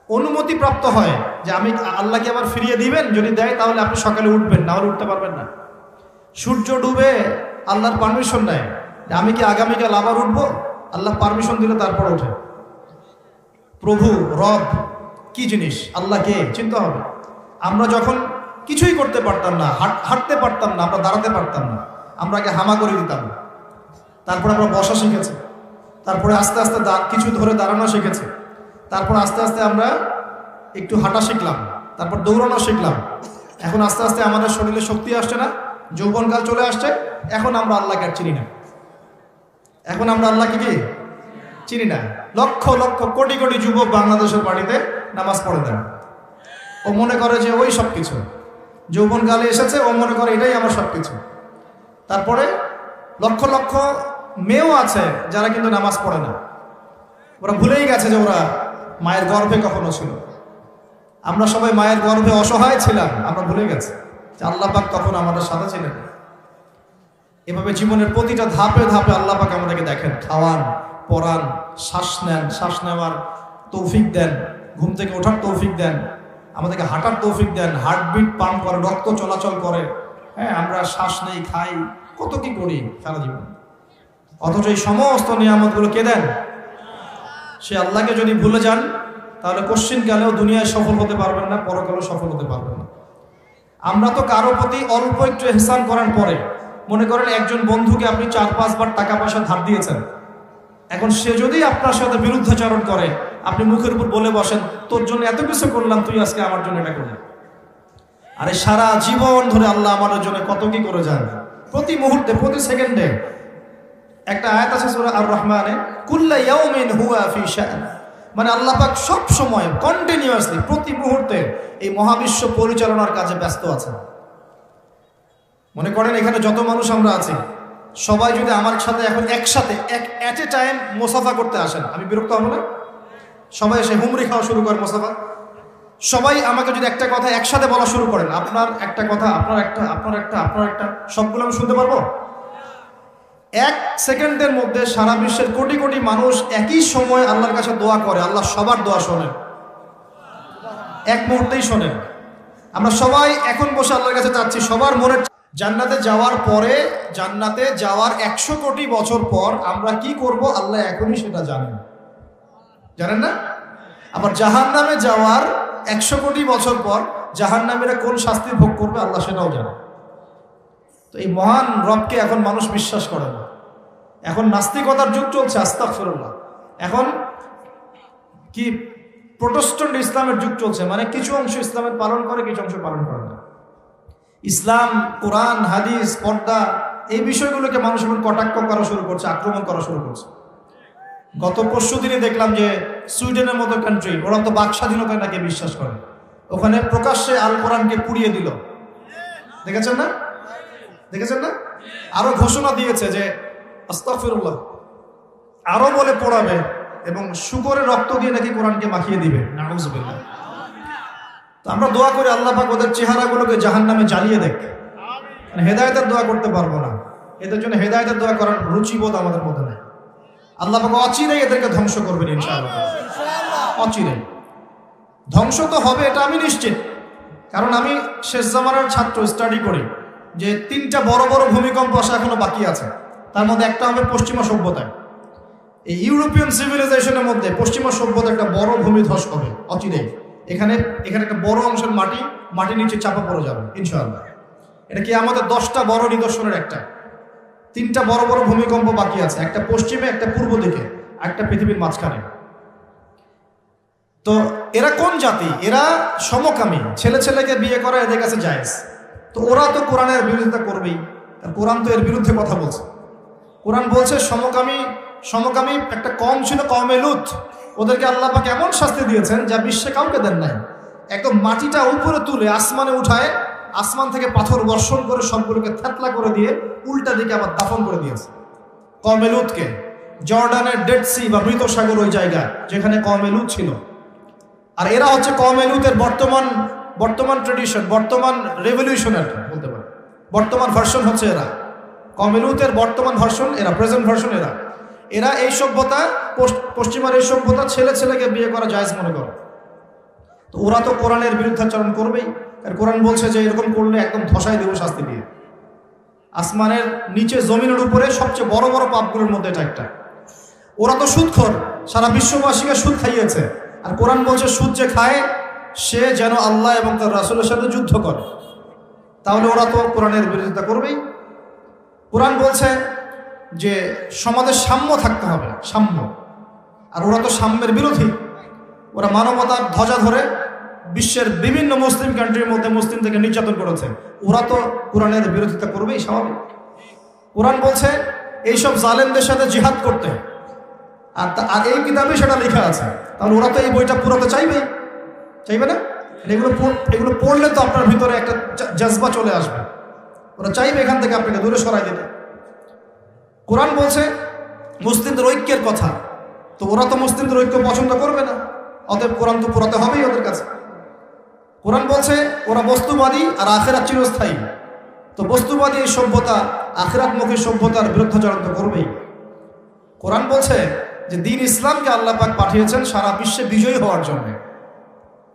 অনুমতি প্রাপ্ত হয় যে আমি আল্লাহকে আবার ফিরিয়ে দিবেন, যদি দেয় তাহলে আপনি সকালে উঠবেন, না হলে উঠতে পারবেন না। সূর্য ডুবে আল্লাহর পারমিশন নেয় যে আমি কি আগামীকাল আবার উঠবো, আল্লাহ পারমিশন দিলে তারপর ওঠে। প্রভু রব কি জিনিস, আল্লাহকে চিন্তা হবে। আমরা যখন কিছুই করতে পারতাম না, হাঁটতে পারতাম না, আমরা দাঁড়াতে পারতাম না, আমরা আগে হামা করে দিতাম, তারপর আমরা বসা শিখেছি, তারপরে আস্তে আস্তে কিছু ধরে দাঁড়ানো শিখেছি, তারপর আস্তে আস্তে আমরা একটু হাঁটা শিখলাম, তারপর দৌড়ানো শিখলাম। এখন আস্তে আস্তে আমাদের শরীরে শক্তি আসছে না, যৌবনকাল চলে আসছে, এখন আমরা আল্লাহকে আর চিনি না। এখন আমরা আল্লাহকে কি চিনি না। লক্ষ লক্ষ কোটি কোটি যুবক বাংলাদেশের বাড়িতে নামাজ পড়ে দেন, ও মনে করে যে ওই সব কিছু, যৌবনকালে এসেছে, ও মনে করে এটাই আমার সব কিছু। তারপরে লক্ষ লক্ষ মেয়েও আছে যারা কিন্তু নামাজ পড়ে না, ওরা ভুলেই গেছে যে ওরা মায়ের গর্ভে কখনো ছিল। আমরা সবাই মায়ের গর্ভে অসহায় ছিলাম, আমরা ভুলে গেছি যে আল্লাহ পাক তখন আমাদের সাথে ছিলেন। এভাবে জীবনের প্রতিটা ধাপে ধাপে আল্লাহ পাক আমাদেরকে দেখেন, খাওয়ান, পড়ান, শ্বাস নেন, শ্বাস নেওয়ার তৌফিক দেন, ঘুম থেকে ওঠার তৌফিক দেন, আমাদেরকে হাঁটার তৌফিক দেন, হার্টবিট পাম্প করে, রক্ত চলাচল করে। হ্যাঁ, আমরা শ্বাস নেই, খাই, কত কি করি সারা জীবন, অথচ এই সমস্ত নিয়ামতগুলো কে দেন? সে আল্লাহকে যদি ভুলে যান তাহলে কোশ্চিনকালেও দুনিয়ায় সফল হতে পারবেন না, পরকালেও সফল হতে পারবেন না। আমরা তো কারো প্রতি অল্প একটু ইহসান করার পরে, মনে করেন একজন বন্ধুকে আপনি 4-5 বার টাকা পয়সা ধার দিয়েছেন, এখন সে যদি আপনার সাথে বিরুদ্ধাচরণ করে, আপনি মুখের উপর বলে বসেন তোর জন্য এত কিছু করলাম, তুই আজকে আমার জন্য এটা করলি। আরে সারা জীবন ধরে আল্লাহ আমাদের জন্য কত কি করে যান, প্রতি মুহূর্তে, প্রতি সেকেন্ডে। একটা আয়াত আছে সূরা আর-রহমানে, কুল্লা ইয়াউমিন হুয়া ফি শান, মানে আল্লাহ পাক সব সময় কন্টিনিউয়াসলি প্রতি মুহূর্তে এই মহাবিশ্ব পরিচালনার কাজে ব্যস্ত আছেন। মনে করেন এখানে যত মানুষ আমরা আছি, সবাই যদি আমার সাথে এখন একসাথে এট এ টাইম মোসাফা করতে আসেন, আমি বিরক্ত হব না? সবাই এসে হুমরি খাওয়া শুরু করে মোসাফা, সবাই আমাকে যদি একটা কথা একসাথে বলা শুরু করেন, আপনার একটা কথা, আপনার একটা, আপনার একটা, আপনার একটা, সবগুলো আমি শুনতে পারবো? 1 সেকেন্ডের মধ্যে সারা বিশ্বের কোটি কোটি মানুষ একই সময় আল্লাহর কাছে দোয়া করে, আল্লাহ সবার দোয়া শোনেন, এক মুহূর্তেই শোনেন। আমরা সবাই এখন বসে আল্লাহর কাছে চাচ্ছি সবার মনের। জান্নাতে যাওয়ার পরে, জান্নাতে যাওয়ার 100 কোটি বছর পর আমরা কি করব আল্লাহ এখনই সেটা জানেন, জানেন না? আবার জাহান্নামে যাওয়ার 100 কোটি বছর পর জাহান্নামীরা কোন শাস্তি ভোগ করবে আল্লাহ সেটাও জানে। তো এই মহান রবকে এখন মানুষ বিশ্বাস করে না, এখন নাস্তিকতার যুগ চলছে, আস্তাগফিরুল্লাহ। এখন কি প্রোটেস্ট্যান্ট ইসলামের যুগ চলছে, মানে কিছু অংশ ইসলামের পালন করে, কিছু অংশ পালন করে না। ইসলাম, কোরআন, হাদিস, পর্দা, এই বিষয়গুলোকে মানুষ এখন কটাক্ষ করা শুরু করছে, আক্রমণ করা শুরু করছে। গত পরশু দিনে দেখলাম যে সুইডেনের মতো কান্ট্রি, ওরা তো বাক স্বাধীনতায় নাকি বিশ্বাস করে, ওখানে প্রকাশ্যে আল কোরআনকে পুড়িয়ে দিল। দেখেছেন না? দেখেছেন না? আরো ঘোষণা দিয়েছে যে আস্তাগফিরুল্লাহ, আরো বলে পড়াবে এবং শুকরের রক্ত দিয়ে নাকি কোরআনকে মাখিয়ে দিবে। নাউযুবিল্লাহ। তো আমরা দোয়া করি আল্লাহ পাক ওদের চেহারাগুলোকে জাহান্নামে জ্বালিয়ে দেখ। মানে হেদায়েতের দোয়া করতে পারবো না, এদের জন্য হেদায়েতের দোয়া করার রুচিবোধ আমাদের মধ্যে নেই। আল্লাহ পাক অচিরেই এদেরকে ধ্বংস করবেন ইনশাআল্লাহ, অচিরেই ধ্বংস তো হবে, এটা আমি নিশ্চিত। কারণ আমি শেষ জামানার ছাত্র, স্টাডি করি যে 3টা বড় বড় ভূমিকম্প আসা এখনো বাকি আছে। তার মধ্যে একটা হবে পশ্চিমা সভ্যতায়, এই ইউরোপিয়ান সিভিলাইজেশনের মধ্যে পশ্চিমা সভ্যতা একটা বড় ভূমিধস হবে অচিরেই। এখানে একটা বড় অংশের মাটি নিচে চাপা পড়ে যাবে ইনশাআল্লাহ। এটা কি আমাদের 10টা বড় নিদর্শনের একটা। 3টা বড় বড় ভূমিকম্প বাকি আছে, একটা পশ্চিমে, একটা পূর্ব দিকে, একটা পৃথিবীর মাঝখানে। তো এরা কোন জাতি? এরা সমকামী, ছেলে ছেলেকে বিয়ে করা এদের কাছে জায়েজ। তো ওরা তো কোরআনের বিরোধিতা করবেই, কোরআন তো এর বিরুদ্ধে কথা বলছে। কোরআন বলছে সমকামী একটা কম ছিল, কওমে লূত, ওদেরকে আল্লাহ পাক এমন শাস্তি দিয়েছেন যা বিশ্বে কাউকে দেন নাই। একদম মাটিটা উপরে তুলে আসমানে উঠায়, আসমান থেকে পাথর বর্ষণ করে সবগুলোকে থেতলা করে দিয়ে উল্টা দিকে আবার দাফন করে দিয়েছে কওমে লূতকে। জর্ডানের ডেড সি বা মৃত সাগর ওই জায়গা যেখানে কওমে লূত ছিল। আর এরা হচ্ছে কওমে লূতের বর্তমান ট্রেডিশন, বর্তমান রেভলিউশনের বলতে পারে, বর্তমান ভার্সন হচ্ছে এরা। কওমে লূতের বর্তমান ভার্সন এরা, প্রেজেন্ট ভার্সন এরা এই সভ্যতা, পশ্চিমার এই সভ্যতা ছেলেকে বিয়ে করা জায়েজ মনে করে। তো ওরা তো কোরআনের বিরুদ্ধাচরণ করবেই। আর কোরআন বলছে যে এরকম করলে একদম ধসাই দেব শাস্তি দিয়ে। আসমানের নিচে জমিনের উপরে সবচেয়ে বড় বড় পাপগুলোর মধ্যে এটা একটা। ওরা তো সুদখোর, সারা বিশ্ববাসীকে সুদ খাইয়েছে। আর কোরআন বলছে সুদ যে খায় সে যেন আল্লাহ এবং তার রাসূলের সাথে যুদ্ধ করে। তাহলে ওরা তো কোরআনের বিরোধিতা করবেই। কোরআন বলছে যে সমাজে সাম্য থাকতে হবে, সাম্য। আর ওরা তো সাম্যের বিরোধী। ওরা মানবতার ধ্বজা ধরে বিশ্বের বিভিন্ন মুসলিম কান্ট্রির মধ্যে মুসলিমদেরকে নির্যাতন করেছে। ওরা তো কোরআনের বিরোধিতা করবেই, স্বাভাবিক। কোরআন বলছে এইসব জালেমদের সাথে জিহাদ করতে, আর এই কিতাবে সেটা লেখা আছে। তাহলে ওরা তো এই বইটা পুরোতে চাইবে না? এগুলো পড়লে তো আপনার ভিতরে একটা জজবা চলে আসবে। ওরা চাইবে এখান থেকে আপনাকে দূরে সরাই দিতে। কোরআন বলছে মুসলিমদের ঐক্যের কথা, তো ওরা তো মুসলিমদের ঐক্য পছন্দ করবে না, অতএব কোরআন তো পুরাতে হবেই ওদের কাছে। কোরআন বলছে ওরা বস্তুবাদী আর আখিরাত চিরস্থায়ী, তো বস্তুবাদী এই সভ্যতা আখিরাতমুখী সভ্যতার বিরুদ্ধাচরণ তো করবেই। কোরআন বলছে যে দিন ইসলামকে আল্লাহ পাক পাঠিয়েছেন সারা বিশ্বে বিজয়ী হওয়ার জন্য।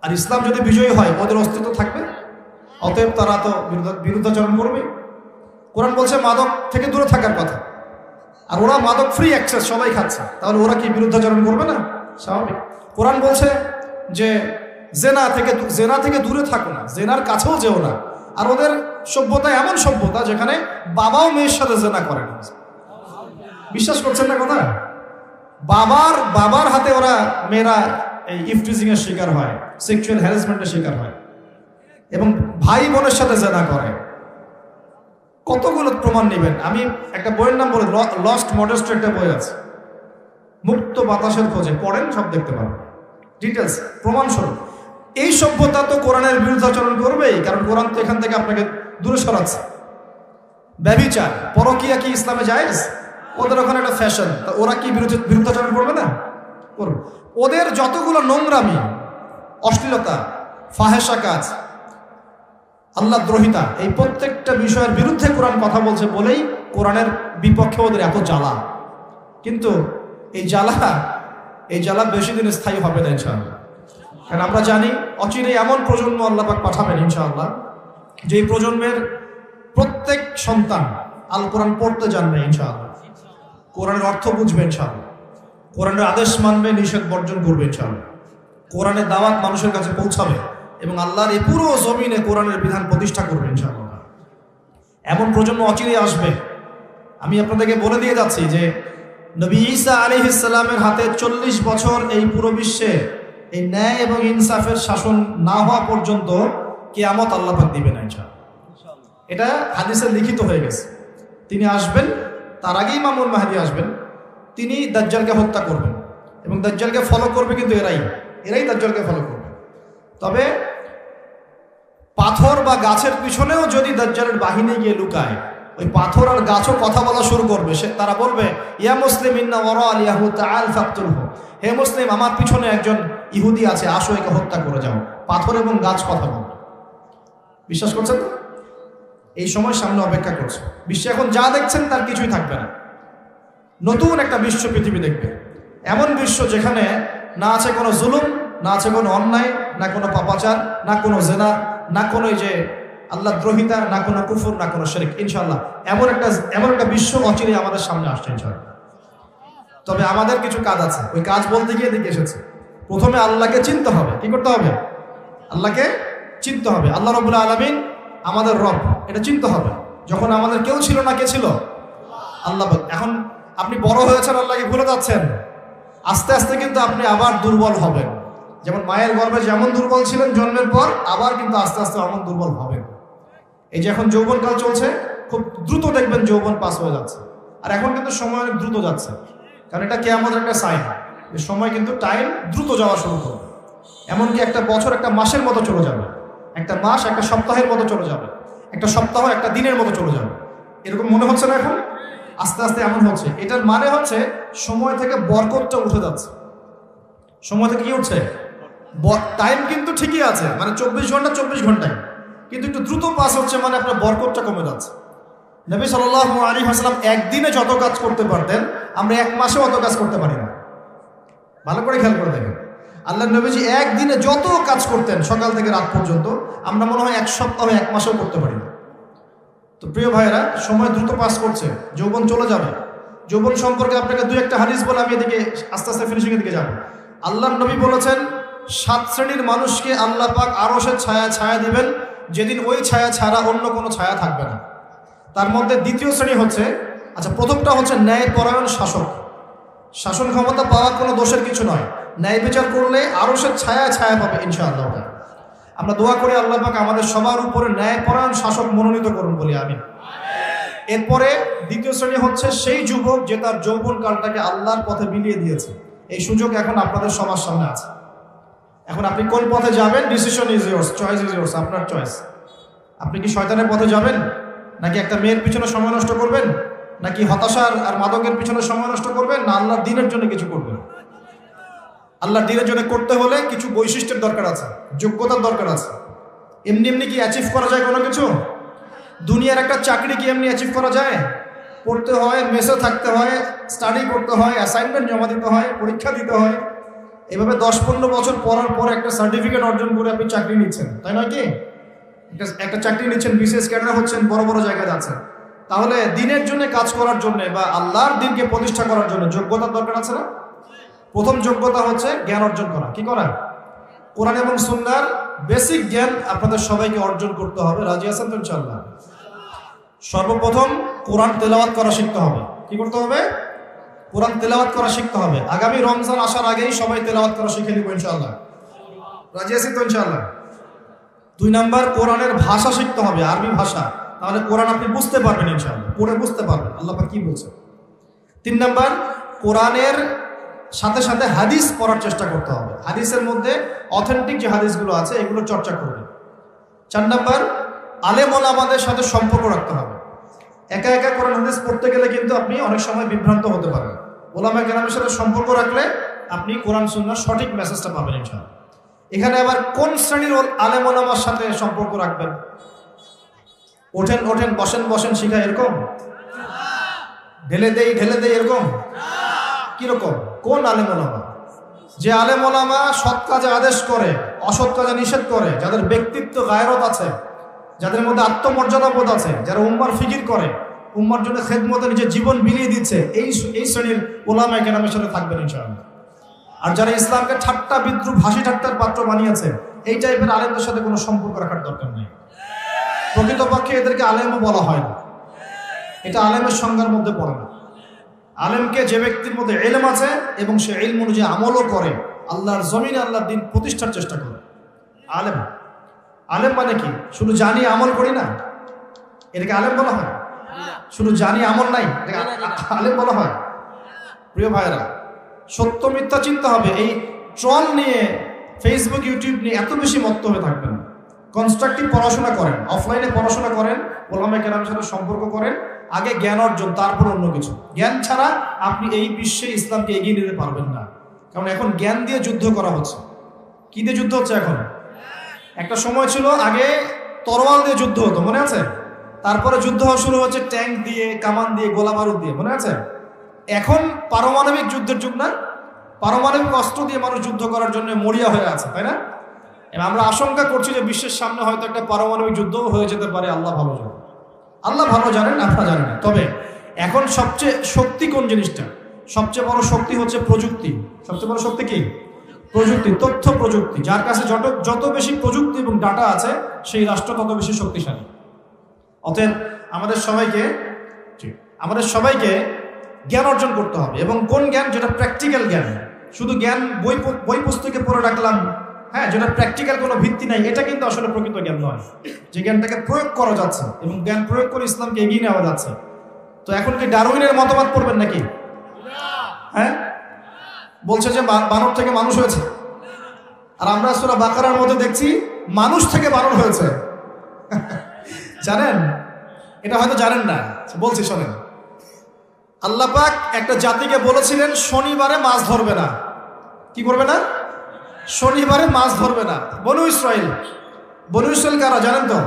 আর ইসলাম যদি বিজয়ী হয় ওদের অস্তিত্ব থাকবে, অতএব তারা তো বিরুদ্ধাচরণ করবে। কোরআন বলছে মাদক থেকে দূরে থাকার কথা, আর ওরা মাদক ফ্রি অ্যাক্সেস সবাই খাচ্ছে, তাহলে ওরা কি বিরুদ্ধাচরণ করবে না? স্বাভাবিক। কোরআন বলছে যে জেনা থেকে দূরে থাকো না, জেনার কাছেও যেও না। আর ওদের সভ্যতা এমন সভ্যতা যেখানে বাবাও মেয়ের সাথে জেনা করে না। বিশ্বাস করছেন না কথা? বাবার হাতে ওরা মেয়েরা এই ইফটিজিং এর শিকার হয়, সেক্সুয়াল হ্যারাসমেন্টের শিকার হয়, এবং ভাই বোনের সাথে জেনা করে। কতগুলো প্রমাণ নেবেন? আমি একটা বইয়ের নাম বলে, লস্ট মডেস্ট একটা বই আছে, মুক্ত বাতাসের খোঁজে, পড়েন, সব দেখতে পাবেন ডিটেলস, প্রমাণস্বরূপ। এই সভ্যতা তো কোরআনের বিরুদ্ধাচরণ করবেই, কারণ কোরআন তো এখান থেকে আপনাকে দূরে সরাচ্ছে। ব্যভিচার, পরকিয়া কি ইসলামে জায়েজ? ওদের ওখানে একটা ফ্যাশন, ওরা কি বিরুদ্ধাচরণ করবে না? করবে। ওদের যতগুলো নোংরামি, অশ্লীলতা, ফাহেসা কাজ, আল্লাহ দ্রোহিতা, এই প্রত্যেকটা বিষয়ের বিরুদ্ধে কোরআন কথা বলছে বলেই কোরআনের বিপক্ষে ওদের এত জ্বালা। কিন্তু এই জ্বালা বেশি দিন স্থায়ী হবে না ইনশাআল্লাহ। কারণ আমরা জানি অচিরে এমন প্রজন্ম আল্লাহ পাক পাঠাবেন ইনশাআল্লাহ, যে এই প্রজন্মের প্রত্যেক সন্তান আল কোরআন পড়তে জানবে ইনশাআল্লাহ, কোরআনের অর্থ বুঝবে ইনশাআল্লাহ, কোরআনের আদেশ মানবে, নিষেধ বর্জন করবে ইনশাআল্লাহ, কোরআনের দাওয়াত মানুষের কাছে পৌঁছাবে এবং আল্লাহর এই পুরো জমিনে কোরআনের বিধান প্রতিষ্ঠা করবে ইনশাআল্লাহ। এমন প্রজন্ম অচিরেই আসবে। আমি আপনাদেরকে বলে দিয়ে যাচ্ছি যে নবী ঈসা আলাইহিস সালামের হাতে 40 বছর এই পুরো বিশ্বে এই ন্যায় এবং ইনসাফের শাসন না হওয়া পর্যন্ত কিয়ামত আল্লাহ পাক দিবেন না ইনশাআল্লাহ। এটা হাদিসে লিখিত হয়ে গেছে। তিনি আসবেন, তার আগে ইমামুল মাহদী আসবেন, তিনি দাজ্জালকে হত্যা করবেন এবং দাজ্জালকে ফলো করবে, কিন্তু এরাই দাজ্জালকে ফলো করবে। তবে পাথর বা গাছের পিছনেও যদি দাজ্জালের বাহিনী গিয়ে লুকায়, ওই পাথর আর গাছও কথা বলা শুরু করবে। তারা বলবে, ইয়া মুসলিম ইন্না ওয়ারা আল ইয়াহুদ তাআল ফাকতুলহু, হে মুসলিম, আমার পিছনে একজন ইহুদি আছে, আসো একে হত্যা করে যাও। পাথর এবং গাছ কথা বলবে। বিশ্বাস করছেন তো? এই সময় সামনে অপেক্ষা করছে। বিশ্বে এখন যা দেখছেন তার কিছুই থাকবে না। নতুন একটা বিশ্ব পৃথিবী দেখবে, এমন বিশ্ব যেখানে না আছে কোনো জুলুম, না আছে কোনো অন্যায়, না কোনো পাপাচার, না কোনো জেনা, না কোনো এই যে আল্লাহ দ্রোহিতা, না কোনো কুফর, না কোনো শিরক। ইনশাআল্লাহ এমন একটা বিশ্ব অচিরে আমাদের সামনে আসছে ইনশাআল্লাহ। তবে আমাদের কিছু কাজ আছে, ওই কাজ বলতে গিয়ে দিকে এসেছে। প্রথমে আল্লাহকে চিনতে হবে। কি করতে হবে? আল্লাহকে চিনতে হবে। আল্লাহ রাব্বুল আলামিন আমাদের রব, এটা চিনতে হবে। যখন আমাদের কেউ ছিল না, কে ছিল? আল্লাহ। এখন আপনি বড় হয়েছেন, আল্লাহকে ভুলে যাচ্ছেন, আস্তে আস্তে কিন্তু আপনি আবার দুর্বল হবেন। যেমন মায়ের গর্ভে যেমন দুর্বল ছিলেন জন্মের পর, আবার কিন্তু আস্তে আস্তে এমন দুর্বল হবেন। এই যে এখন যৌবনকাল চলছে, খুব দ্রুত দেখবেন যৌবন পাস হয়ে যাচ্ছে। আর এখন কিন্তু সময় অনেক দ্রুত যাচ্ছে, কারণ এটা কিয়ামতের একটা সাইন, যে সময় কিন্তু টাইম দ্রুত যাওয়া শুরু করবে। এমনকি একটা বছর একটা মাসের মতো চলে যাবে, একটা মাস একটা সপ্তাহের মতো চলে যাবে, একটা সপ্তাহ একটা দিনের মতো চলে যাবে। এরকম মনে হচ্ছে না এখন? আস্তে আস্তে এমন হচ্ছে। এটার মানে হচ্ছে সময় থেকে বরকতটা উঠে যাচ্ছে। সময় থেকে কি উঠছে? টাইম কিন্তু ঠিকই আছে, মানে 24 ঘন্টা 24 ঘন্টায়, কিন্তু একটু দ্রুত পাস হচ্ছে, মানে আপনার বরকতটা কমে যাচ্ছে। নবী সাল্লাল্লাহু আলাইহি ওয়াসাল্লাম একদিনে যত কাজ করতে পারতেন, আমরা এক মাসে অত কাজ করতে পারি না। ভালো করে খেয়াল করে দেখেন, আল্লাহ নবীজি একদিনে যত কাজ করতেন সকাল থেকে রাত পর্যন্ত, আমরা মনে হয় এক সপ্তাহ এক মাসেও করতে পারি না। তো প্রিয় ভাইয়েরা, সময় দ্রুত পাস করছে, যৌবন চলে যাবে। যৌবন সম্পর্কে আপনাকে দুই একটা হাদিস বলে আমি এদিকে আস্তে আস্তে ফিনিশিংয়ের দিকে যাব। আল্লাহর নবী বলেছেন 7 শ্রেণীর মানুষকে আল্লাহ পাক আরশের ছায়া দিবেন, যেদিন ওই ছায়া ছাড়া অন্য কোনো ছায়া থাকবে না। তার মধ্যে দ্বিতীয় শ্রেণী হচ্ছে, আচ্ছা প্রথমটা হচ্ছে ন্যায়পরায়ণ শাসক। শাসন ক্ষমতা পাওয়া কোনো দোষের কিছু নয়, ন্যায় বিচার করলে আরশের ছায়া পাবে ইনশাআল্লাহ। আমরা দোয়া করি আল্লাহ পাক আমাদের সবার উপরে ন্যায়পরায়ণ শাসক মনোনীত করুন বলি আমিন। এরপরে দ্বিতীয় শ্রেণী হচ্ছে সেই যুবক যে তার যৌবন কালটাকে আল্লাহর পথে বিলিয়ে দিয়েছে। এই সুযোগ এখন আপনাদের সবার সামনে আছে। এখন আপনি কোন পথে যাবেন, decision is yours, choice is yours, আপনার চয়েস। আপনি কি শয়তানের পথে যাবেন, নাকি একটা মেয়ের পিছনে সময় নষ্ট করবেন, নাকি হতাশার আর মাদকের পিছনে সময় নষ্ট করবেন, না আল্লাহর দ্বীনের জন্য কিছু করবেন? আল্লাহর দ্বীনের জন্য করতে হলে কিছু বৈশিষ্ট্যের দরকার আছে, যোগ্যতার দরকার আছে। এমনি এমনি কি অ্যাচিভ করা যায় কোনো কিছু? দুনিয়ার একটা চাকরি কি এমনি অ্যাচিভ করা যায়? পড়তে হয়, মেসে থাকতে হয়, স্টাডি করতে হয়, অ্যাসাইনমেন্ট জমা দিতে হয়, পরীক্ষা দিতে হয়। এভাবে 10-15 বছর পড়ার পর একটা সার্টিফিকেট অর্জন করে আপনি চাকরি নিচ্ছেন, তাই নয় কি? একটা চাকরি নিচ্ছেন, বিশেষ ক্যাডার হচ্ছেন, বড় বড় জায়গায় যাচ্ছেন। তাহলে দিনের জন্য কাজ করার জন্য বা আল্লাহর দিনকে প্রতিষ্ঠা করার জন্য যোগ্যতার দরকার আছে না? প্রথম যোগ্যতা হচ্ছে জ্ঞান অর্জন করা। কি করা? কোরআন এবং সুন্নাহর বেসিক জ্ঞান আপনাদের সবাইকে অর্জন করতে হবে। রাজি আছেন তো ইনশাআল্লাহ? সর্বপ্রথম কোরআন তেলাওয়াত করা শিখতে হবে। কি করতে হবে? কোরআন তেলাওয়াত করা শিখতে হবে। আগামী রমজান আসার আগেই সবাই তেলাওয়াত করা শিখে নিব ইনশাআল্লাহ। রাজি আছি তো ইনশাআল্লাহ? 2 নাম্বার, কোরআনের ভাষা শিখতে হবে, আরবি ভাষা। তাহলে কোরআন আপনি বুঝতে পারবেন ইনশাআল্লাহ, পড়ে বুঝতে পারবেন আল্লাহ পাক কি বলছে। 3 নাম্বার, কোরআনের সাথে সাথে হাদিস পড়ার চেষ্টা করতে হবে। হাদিসের মধ্যে অথেন্টিক যে হাদিসগুলো আছে এগুলো চর্চা করবে। 4 নাম্বার, আলেম ওলামাদের সাথে সম্পর্ক রাখতে হবে। একা একা কোরআন হাদিস পড়তে গেলে কিন্তু আপনি অনেক সময় বিভ্রান্ত হতে পারেন। ওলামা কেরামের সাথে সম্পর্ক রাখলে আপনি কোরআন সুন্নাহর সঠিক মেসেজটা পাবেন ইনশাআল্লাহ। এখানে আবার কোন শ্রেণীর আলেম ওলামার সাথে সম্পর্ক রাখবেন? ওঠেন বসেন শিখা এরকম, ঢেলে দেই এরকম? কিরকম? কোন আলেম ওলামা? যে আলেম ওলামা সৎ কাজে আদেশ করে, অসৎ কাজে নিষেধ করে, যাদের ব্যক্তিত্ব গায়রত আছে, যাদের মধ্যে আত্মমর্যাদা বোধ আছে, যারা উম্মার ফিকির করে, উম্মার জন্য খেদমতে নিজের জীবন বিলিয়ে দিচ্ছে, এই শ্রেণীর ওলামা কেরামের সাথে থাকবেন ইনশাআল্লাহ। আর যারা ইসলামকে ঠাট্টা বিদ্রুপ হাসি ঠাট্টার পাত্র বানিয়েছে, এই টাইপের আলেমদের সাথে কোনো সম্পর্ক রাখার দরকার নেই। প্রকৃতপক্ষে এদেরকে আলেমও বলা হয় না, এটা আলেমের সংজ্ঞার মধ্যে পড়ে না। আলেমকে যে ব্যক্তির মধ্যে ইলম আছে এবং সে ইলম অনুযায়ী আমলও করে, আল্লাহর জমিনে আল্লাহর দিন প্রতিষ্ঠার চেষ্টা করে, আলেম। আলেম মানে কি? শুধু জানি আমল করি না, এটাকে আলেম বলা হয়? শুধু জানি আমল নাই, এটাকে আলেম বলা হয়? প্রিয় ভাইরা, সত্য মিথ্যা চিন্তা হবে। এই ট্রল নিয়ে, ফেসবুক ইউটিউব নিয়ে এত বেশি মত্ত হয়ে থাকবেন। কনস্ট্রাকটিভ পড়াশোনা করেন, অফলাইনে পড়াশোনা করেন, ওলামা কেরামের সাথে সম্পর্ক করেন, আগে জ্ঞান অর্জন, তারপর অন্য কিছু। জ্ঞান ছাড়া আপনি এই বিশ্বে ইসলামকে এগিয়ে নিতে পারবেন না। কারণ এখন জ্ঞান দিয়ে যুদ্ধ করা হচ্ছে। কি দিয়ে যুদ্ধ হচ্ছে এখন? একটা সময় ছিল আগে তরোয়াল দিয়ে যুদ্ধ হতো, মনে আছে? তারপরে যুদ্ধ হওয়া শুরু হচ্ছে ট্যাঙ্ক দিয়ে, কামান দিয়ে, গোলা বারুদ দিয়ে, মনে আছে? এখন পারমাণবিক যুদ্ধের যুগ না? পারমাণবিক অস্ত্র দিয়ে মানুষ যুদ্ধ করার জন্য মরিয়া হয়ে আছে, তাই না? আমরা আশঙ্কা করছি যে বিশ্বের সামনে হয়তো একটা পারমাণবিক যুদ্ধ হয়ে যেতে পারে। আল্লাহ ভালো জানেন, আল্লাহ ভালো জানেন, আপনারা জানেন না। তবে এখন সবচেয়ে শক্তি কোন জিনিসটা? সবচেয়ে বড় শক্তি হচ্ছে প্রযুক্তি। সবচেয়ে বড় শক্তি কি? প্রযুক্তি, তথ্য প্রযুক্তি। যার কাছে যত বেশি প্রযুক্তি এবং ডাটা আছে, সেই রাষ্ট্র তত বেশি শক্তিশালী। অতএব আমাদের সবাইকে জ্ঞান অর্জন করতে হবে। এবং কোন জ্ঞান? যেটা প্র্যাকটিক্যাল জ্ঞান। শুধু জ্ঞান বই পুস্তকে পড়ে রাখলাম, হ্যাঁ, যেটা প্র্যাকটিক্যাল কোনো ভিত্তি নাই, এটা কিন্তু আসলে প্রকৃত জ্ঞান নয়। যে জ্ঞানটাকে প্রয়োগ করা যাচ্ছে এবং জ্ঞান প্রয়োগ করে ইসলামকে এগিয়ে নেওয়া যাচ্ছে। তো এখন কি ডারউইনের মতবাদ পড়বেন নাকি? হ্যাঁ, বলছে যে বানর থেকে মানুষ হয়েছে, আর আমরা সূরা বাকারার মধ্যে দেখছি মানুষ থেকে বানর হয়েছে। জানেন? এটা হয়তো জানেন না, বলছি শোনেন। আল্লাহ পাক একটা জাতিকে বলেছিলেন শনিবারে মাছ ধরবে না। কি করবে না? শনিবারে মাছ ধরবে না। বনু ইসরাইল। বনু ইসরাইল কারা জানেন তো?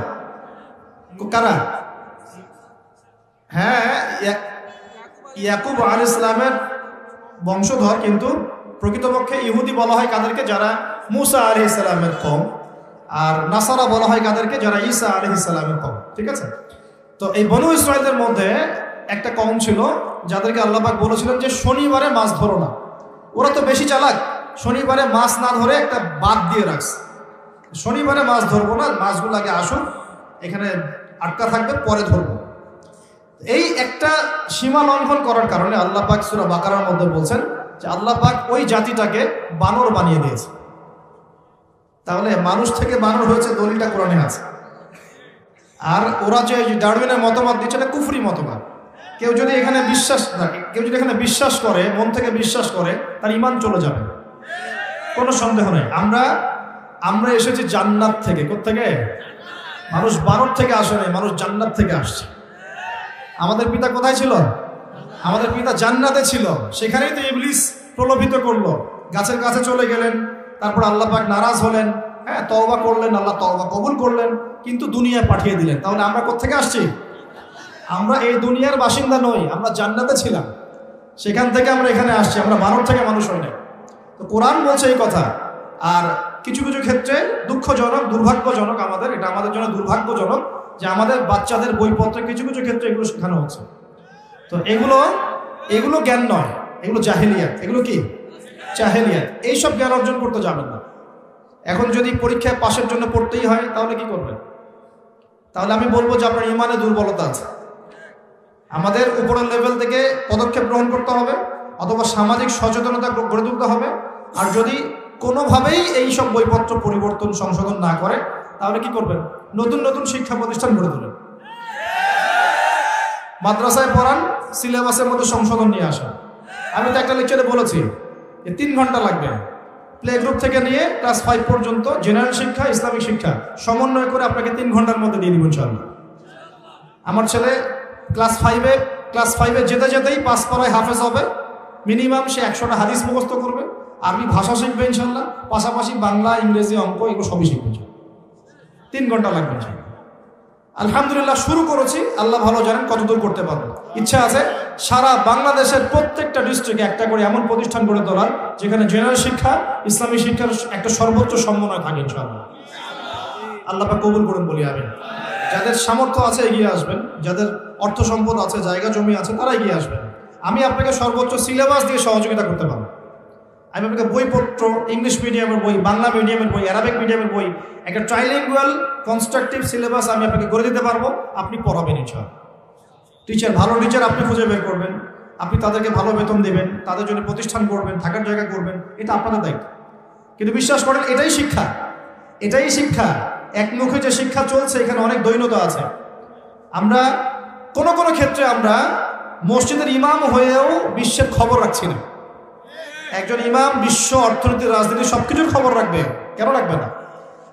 কারা? হ্যাঁ, ইয়াকুব আলাইহিস সালামের বংশধর, কিন্তু প্রকৃতপক্ষে ইহুদি বলা হয় কাদেরকে? যারা মুসা আলাইহিস সালামের কওম। আর নাসারা বলা হয় কাদেরকে? যারা ঈসা আলাইহিস সালামের কওম। ঠিক আছে? তো এই বনু ইসরাইলের মধ্যে একটা কওম ছিল যাদেরকে আল্লাহ পাক বলেছিলেন যে শনিবারে মাছ ধরো না। ওরা তো বেশি চালাক, শনিবারে মাছ না ধরে একটা বাদ দিয়ে রাখছে, শনিবারে মাছ ধরবো না, মাছগুলো আগে আসুক, এখানে আটকা থাকবে, পরে ধরবো। এই একটা সীমা লঙ্ঘন করার কারণে আল্লাহ পাক সূরা বাকারার মধ্যে বলছেন যে আল্লাহ পাক ওই জাতিটাকে বানর বানিয়ে দিয়েছে। তাহলে মানুষ থেকে বানর হয়েছে, দলিলটা কোরআনে আছে। আর ওরা যে ডারউইনের মতবাদ দিচ্ছে এটা কুফরি মতবাদ। কেউ যদি এখানে বিশ্বাস করে, মন থেকে বিশ্বাস করে, তার ঈমান চলে যাবে, কোনো সন্দেহ নেই। আমরা এসেছি জান্নাত থেকে। কোত্থেকে? মানুষ বানর থেকে আসে নাই, মানুষ জান্নাত থেকে আসছে। আমাদের পিতা কোথায় ছিল? আমাদের পিতা জান্নাতে ছিল। সেখানেই তো ইবলিস প্রলোভিত করলো, গাছের কাছে চলে গেলেন, তারপর আল্লাহ পাক নারাজ হলেন, হ্যাঁ, তওবা করলেন, আল্লাহ তওবা কবুল করলেন, কিন্তু দুনিয়ায় পাঠিয়ে দিলেন। তাহলে আমরা কোত্থেকে আসছি? আমরা এই দুনিয়ার বাসিন্দা নই, আমরা জান্নাতে ছিলাম, সেখান থেকে আমরা এখানে আসছি, আমরা বানর থেকে মানুষ হই না। তো কোরআন বলছে এই কথা। আর কিছু কিছু ক্ষেত্রে দুঃখজনক, দুর্ভাগ্যজনক, এটা আমাদের জন্য দুর্ভাগ্যজনক যে আমাদের বাচ্চাদের বইপত্রে কিছু কিছু ক্ষেত্রে এগুলো শেখানো হচ্ছে। তো এগুলো জ্ঞান নয়, এগুলো জাহেলিয়াত। এগুলো কি? জাহেলিয়াত। এইসব জ্ঞান অর্জন করতে যাবেন না। এখন যদি পরীক্ষায় পাশের জন্য পড়তেই হয়, তাহলে কি করবেন? তাহলে আমি বলবো যে আপনার ইমানে দুর্বলতা আছে। আমাদের উপরের লেভেল থেকে পদক্ষেপ গ্রহণ করতে হবে, অথবা সামাজিক সচেতনতা গড়ে তুলতে হবে। আর যদি কোনোভাবেই এই সব বইপত্র পরিবর্তন, সংশোধন না করে, তাহলে কি করবেন? নতুন নতুন শিক্ষা প্রতিষ্ঠান গড়ে তোলেন, মাদ্রাসায় পড়ান, সিলেবাসের মধ্যে সংশোধন নিয়ে আসেন। আমি তো একটা লেকচারে বলেছি যে 3 ঘন্টা লাগবে প্লে গ্রুপ থেকে নিয়ে ক্লাস 5 পর্যন্ত জেনারেল শিক্ষা, ইসলামিক শিক্ষা সমন্বয় করে আপনাকে 3 ঘন্টার মধ্যে দিয়ে দিব ইনশাআল্লাহ। আমার ছেলে ক্লাস 5-এ যেতে যেতেই 5 পারায় হাফেজ হবে। মিনিমাম সে 100টা হাদিস মুখস্থ করবে, আরবি ভাষা শিখবে ইনশাআল্লাহ, পাশাপাশি বাংলা, ইংরেজি, অঙ্ক এগুলো সবই শিখবে। 3 ঘন্টা লাগবে ইনশাআল্লাহ। আলহামদুলিল্লাহ শুরু করেছি, আল্লাহ ভালো জানেন কতদূর করতে পারবো। ইচ্ছা আছে সারা বাংলাদেশের প্রত্যেকটা ডিস্ট্রিক্টে একটা করে এমন প্রতিষ্ঠান গড়ে তোলার যেখানে জেনারেল শিক্ষা, ইসলামী শিক্ষার একটা সর্বোচ্চ সমন্বয় থাকে ইনশাআল্লাহ। আল্লাহ পাক কবুল করুন বলি আমিন। যাদের সামর্থ্য আছে এগিয়ে আসবেন, যাদের অর্থ সম্পদ আছে, জায়গা জমি আছে, তারা এগিয়ে আসবেন। আমি আপনাকে সর্বোচ্চ সিলেবাস দিয়ে সহযোগিতা করতে পারবো। আমি আপনাকে বইপত্র, ইংলিশ মিডিয়ামের বই, বাংলা মিডিয়ামের বই, অ্যারাবিক মিডিয়ামের বই, একটা ট্রাইলিঙ্গুয়াল কনস্ট্রাকটিভ সিলেবাস আমি আপনাকে করে দিতে পারবো। আপনি পড়াবেন ইনশাআল্লাহ। ভালো টিচার আপনি খুঁজে বের করবেন, আপনি তাদেরকে ভালো বেতন দেবেন, তাদের জন্য প্রতিষ্ঠান করবেন, থাকার জায়গা করবেন, এটা আপনাদের দায়িত্ব। কিন্তু বিশ্বাস করেন এটাই শিক্ষা। একমুখী যে শিক্ষা চলছে, এখানে অনেক দৈন্যতা আছে। আমরা কোনো ক্ষেত্রে আমরা মসজিদের ইমাম হয়েও বিশ্বের খবর রাখছি না। একজন ইমাম বিশ্ব অর্থনীতি, রাজনীতি সবকিছুর খবর রাখবে, কেন রাখবে না?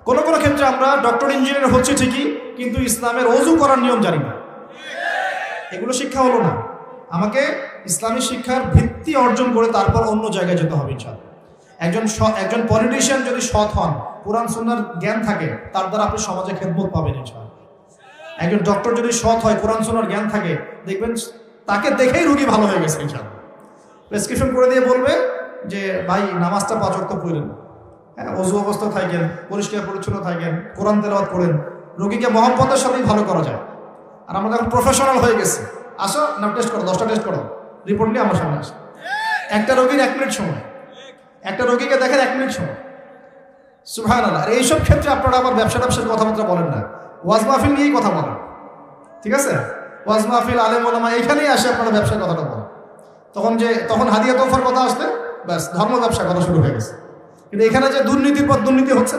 কোনো ক্ষেত্রে আমরা ডক্টর, ইঞ্জিনিয়ার হচ্ছে ঠিকই, কিন্তু ইসলামের ওযু করার নিয়ম জানি না। এগুলো শিক্ষা হলো না। আমাকে ইসলামী শিক্ষার ভিত্তি অর্জন করে তারপর অন্য জায়গায় যেতে হবে ইনশাআল্লাহ। একজন পলিটিশিয়ান যদি সৎ হন, কোরআন সুন্নাহর জ্ঞান থাকে, তার দ্বারা আপনি সমাজে খেদমত পাবেন ইনশাআল্লাহ। একজন ডক্টর যদি সৎ হয়, কোরআন সুন্নাহর জ্ঞান থাকে, দেখবেন তাকে দেখেই রোগী ভালো হয়ে গেছে ইনশাআল্লাহ। প্রেসক্রিপশন করে দিয়ে বলবে যে ভাই নামাজটা 5 ওয়াক্ত পড়েন, হ্যাঁ, ওযু অবস্থা থাকেন, পরিষ্কার পরিচ্ছন্ন থাকেন, কোরআন তেলাওয়াত করেন। রোগীকে মহব্বতের সাথেই ভালো করা যায়। আর আমরা এখন প্রফেশনাল হয়ে গেছি। আসো না, টেস্ট করো, 10টা টেস্ট করো, রিপোর্ট নিয়ে আমার সামনে আসো। একটা রোগীর 1 মিনিট সময়, একটা রোগীকে দেখেন 1 মিনিট সময়। সুবহানাল্লাহ। আর এইসব ক্ষেত্রে আপনারা আবার ব্যবসার কথাবার্তা বলেন না, ওয়াজ মাহফিল নিয়েই কথা বলেন, ঠিক আছে? ওয়াজ মাহফিল, আলেম ওলামা, এখানেই আসে আপনারা ব্যবসার কথাটা বলেন। তখন হাদিয়া তোফার কথা আসলে ব্যাস ধর্ম ব্যবসা কথা শুরু হয়ে গেছে। কিন্তু এখানে যে দুর্নীতির পর দুর্নীতি হচ্ছে,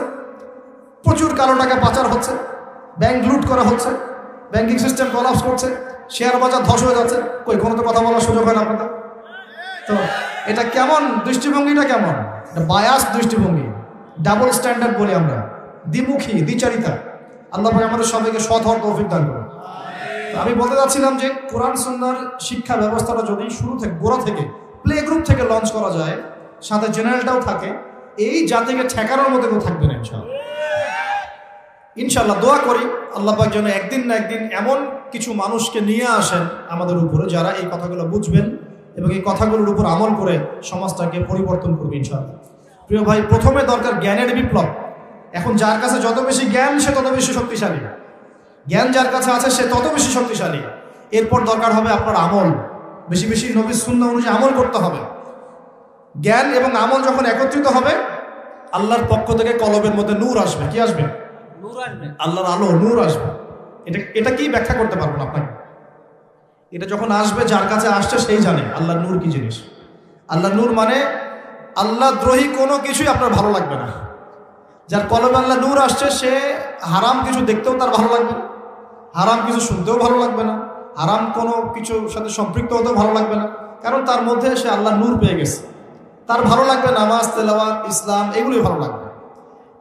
প্রচুর কালো টাকা পাচার হচ্ছে, ব্যাংক লুট করা হচ্ছে, ব্যাংকিং সিস্টেম কলাপস করছে, শেয়ার বাজার ধস হয়ে যাচ্ছে, কোনো তো কথা বলার সুযোগ হয় না আপনাদের। তো এটা কেমন দৃষ্টিভঙ্গিটা? কেমন বায়াস দৃষ্টিভঙ্গি, ডাবল স্ট্যান্ডার্ড বলি আমরা, দ্বিমুখী, দ্বিচারিতা। আল্লাহ পাক আমাদের সবাইকে সৎ হওয়ার তৌফিক দান করুন। আমি বলতে চাচ্ছিলাম যে কোরআন সুন্নাহর শিক্ষা ব্যবস্থাটা যদি শুরু থেকে গোড়া থেকে প্লে গ্রুপ থেকে লঞ্চ করা যায়, সাথে জেনারেলটাও থাকে, এই জাতিকে ঠেকানোর মতো কেউ থাকবে না ইনশাআল্লাহ। দোয়া করি আল্লাহ পাক যেন একদিন না একদিন এমন কিছু মানুষকে নিয়ে আসেন আমাদের উপরে যারা এই কথাগুলো বুঝবেন এবং এই কথাগুলোর উপর আমল করে সমাজটাকে পরিবর্তন করবে ইনশাআল্লাহ। প্রিয় ভাই, প্রথমে দরকার জ্ঞানের বিপ্লব। এখন যার কাছে যত বেশি জ্ঞান সে তত বেশি শক্তিশালী, জ্ঞান যার কাছে আছে সে তত বেশি শক্তিশালী। এরপর দরকার হবে আপনার আমল, বেশি বেশি নবীর সুন্নাহ অনুযায়ী আমল করতে হবে। জ্ঞান এবং আমল যখন একত্রিত হবে, আল্লাহর পক্ষ থেকে কলবের মধ্যে নূর আসবে। কি আসবে? নূর আসবে, আল্লাহর আলো, নূর আসবে। এটা কি ব্যাখ্যা করতে পারবো না আপনাকে। এটা যখন আসবে, যার কাছে আসছে সেই জানে আল্লাহর নূর কি জিনিস। আল্লাহর নূর মানে আল্লাহ দ্রোহী কোনো কিছুই আপনার ভালো লাগবে না। যার কলবে আল্লাহ নূর আসছে সে হারাম কিছু দেখতেও তার ভালো লাগবে না, হারাম কিছু শুনতেও ভালো লাগবে না, হারাম কোনো কিছুর সাথে সম্পৃক্ত হতেও ভালো লাগবে না, কারণ তার মধ্যে সে আল্লাহ নূর পেয়ে গেছে। তার ভালো লাগবে নামাজ, তেলাওয়াত, ইসলাম, এগুলোই ভালো লাগবে।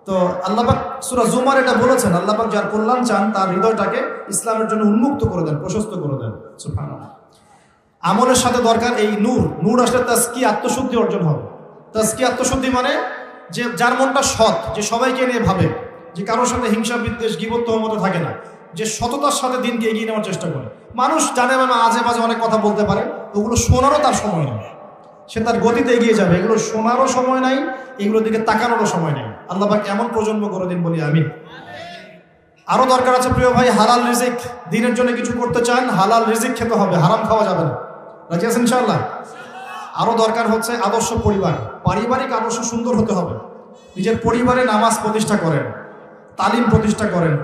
তো আল্লাহ পাক সূরা জুমার এটা বলেছেন, আল্লাহ পাক যার কল্যাণ চান তার হৃদয়টাকে ইসলামের জন্য উন্মুক্ত করে দেন, প্রশস্ত করে দেন। সুবহানাল্লাহ। আমলের সাথে দরকার এই নূর। নূর আসলে তাজকিয়া, আত্মশুদ্ধি অর্জন হবে। তাজকিয়া, আত্মশুদ্ধি মানে যে যার মনটা সৎ, যে সবাইকে নিয়ে ভাবে, যে কারোর সাথে হিংসা বিদ্বেষ গীবত তহমত থাকে না, যে সততার সাথে দিনকে এগিয়ে নেওয়ার চেষ্টা করে। মানুষ জানে মানে আজে বাজে অনেক কথা বলতে পারে, ওগুলো শোনারও তার সময় নেই, সে তার গতিতে এগিয়ে যাবে। এগুলো শোনারও সময় নাই, এগুলোর দিকে তাকানোরও সময় নেই। আল্লাহ পাক এমন প্রজন্ম করে দিন বলি আমিন। আরো দরকার আছে প্রিয় ভাই, হালাল রিজিক। দিনের জন্য কিছু করতে চান, হালাল রিজিক খেতে হবে, হারাম খাওয়া যাবে না। রাজি আছেন ইনশাআল্লাহ? আরো দরকার হচ্ছে আদর্শ পরিবার, পারিবারিক আদর্শ সুন্দর হতে হবে। নিজের পরিবারে নামাজ প্রতিষ্ঠা করেন, তালিম প্রতিষ্ঠা করেন,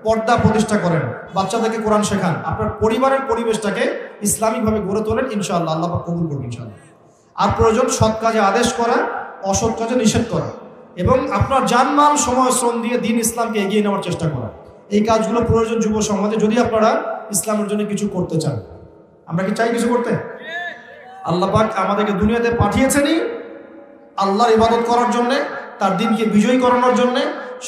পর্দা প্রতিষ্ঠা করেন, বাচ্চাদেরকে কোরআন শেখান, আপনার পরিবারের পরিবেশটাকে ইসলামিকভাবে গড়ে তোলেন। ইনশাআল্লাহ আল্লাহ পাক কবুল করবেন ইনশাআল্লাহ। আর প্রয়োজন সৎ কাজে আদেশ করা, অসৎ কাজে নিষেধ করা, এবং আপনার জানমাল, সময়, শ্রম দিয়ে দিন ইসলামকে এগিয়ে নেওয়ার চেষ্টা করা। এই কাজগুলো প্রয়োজন যুব সমাজে, যদি আপনারা ইসলামের জন্য কিছু করতে চান। আমরা কি চাই কিছু করতে? আল্লাহ পাক আমাদেরকে দুনিয়াতে পাঠিয়েছেনই আল্লাহর ইবাদত করার জন্য, তার দিনকে বিজয়ী করানোর জন্য।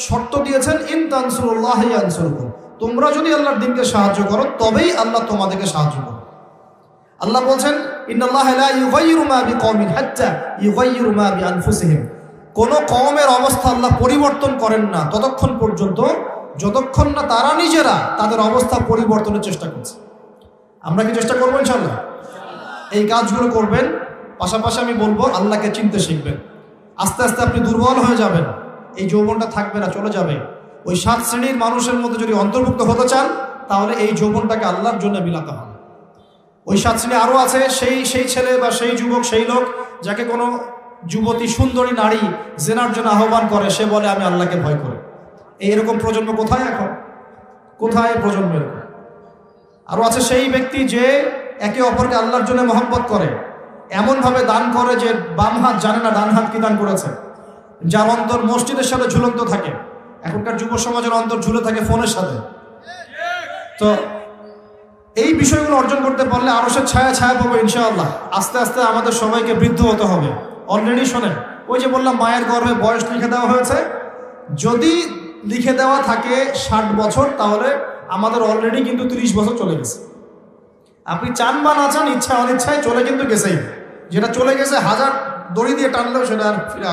শর্ত দিয়েছেন, ইন তানসুরুল্লাহ ইয়ানসুরকুম, তোমরা যদি আল্লাহর দিনকে সাহায্য করো তবেই আল্লাহ তোমাদেরকে সাহায্য করবে। আল্লাহ বলছেন, ইন্নাল্লাহা লা ইউগাইয়িরু মা বিকওমিন হাত্তা ইউগাইয়িরু মা বিআনফুসিহিম, কোন কওমের অবস্থা আল্লাহ পরিবর্তন করেন না ততক্ষণ পর্যন্ত যতক্ষণ না তারা নিজেরা তাদের অবস্থা পরিবর্তনের চেষ্টা করছে। আমরা কি চেষ্টা করবো ইনশাআল্লাহ? এই কাজগুলো করবেন। পাশাপাশি আমি বলবো আল্লাহকে চিনতে শিখবেন। আস্তে আস্তে আপনি দুর্বল হয়ে যাবেন, এই যৌবনটা থাকবে না, চলে যাবে। ওই 7 শ্রেণীর মানুষের মধ্যে যদি অন্তর্ভুক্ত হতে চান তাহলে এই যৌবনটাকে আল্লাহর জন্য বিলাতে হবে। ওই 7 শ্রেণী আরও আছে, সেই ছেলে বা সেই যুবক, সেই লোক যাকে কোনো যুবতী সুন্দরী নারী জেনার জন্য আহ্বান করে, সে বলে আমি আল্লাহকে ভয় করি। এইরকম প্রজন্ম কোথায় এখন? কোথায় প্রজন্ম এরকম? আরও আছে সেই ব্যক্তি যে একে অপরকে আল্লাহর জন্য মহব্বত করে, এমনভাবে দান করে যে বাম হাত জানে না ডান হাত কি দান করেছে, যার অন্তর মসজিদের সাথে ঝুলন্ত থাকে। এখনকার যুব সমাজের অন্তর ঝুলে থাকে ফোনের সাথে। তো এই বিষয়গুলো অর্জন করতে পারলে আরো সে ছায়া ছায়া পাবো ইনশাআল্লাহ। আস্তে আস্তে আমাদের সবাইকে বৃদ্ধ হতে হবে। অলরেডি শোনেন, ওই যে বললাম মায়ের গর্ভে বয়স লিখে দেওয়া হয়েছে, যদি লিখে দেওয়া থাকে 60 বছর, তাহলে আমাদের অলরেডি কিন্তু 30 বছর চলে গেছে। আপনি চান বা না চান, ইচ্ছা অনিচ্ছায় চলে কিন্তু গেছেই। যেটা চলে গেছে 1000 দড়ি দিয়ে টানলেও সেটা আর ফিরে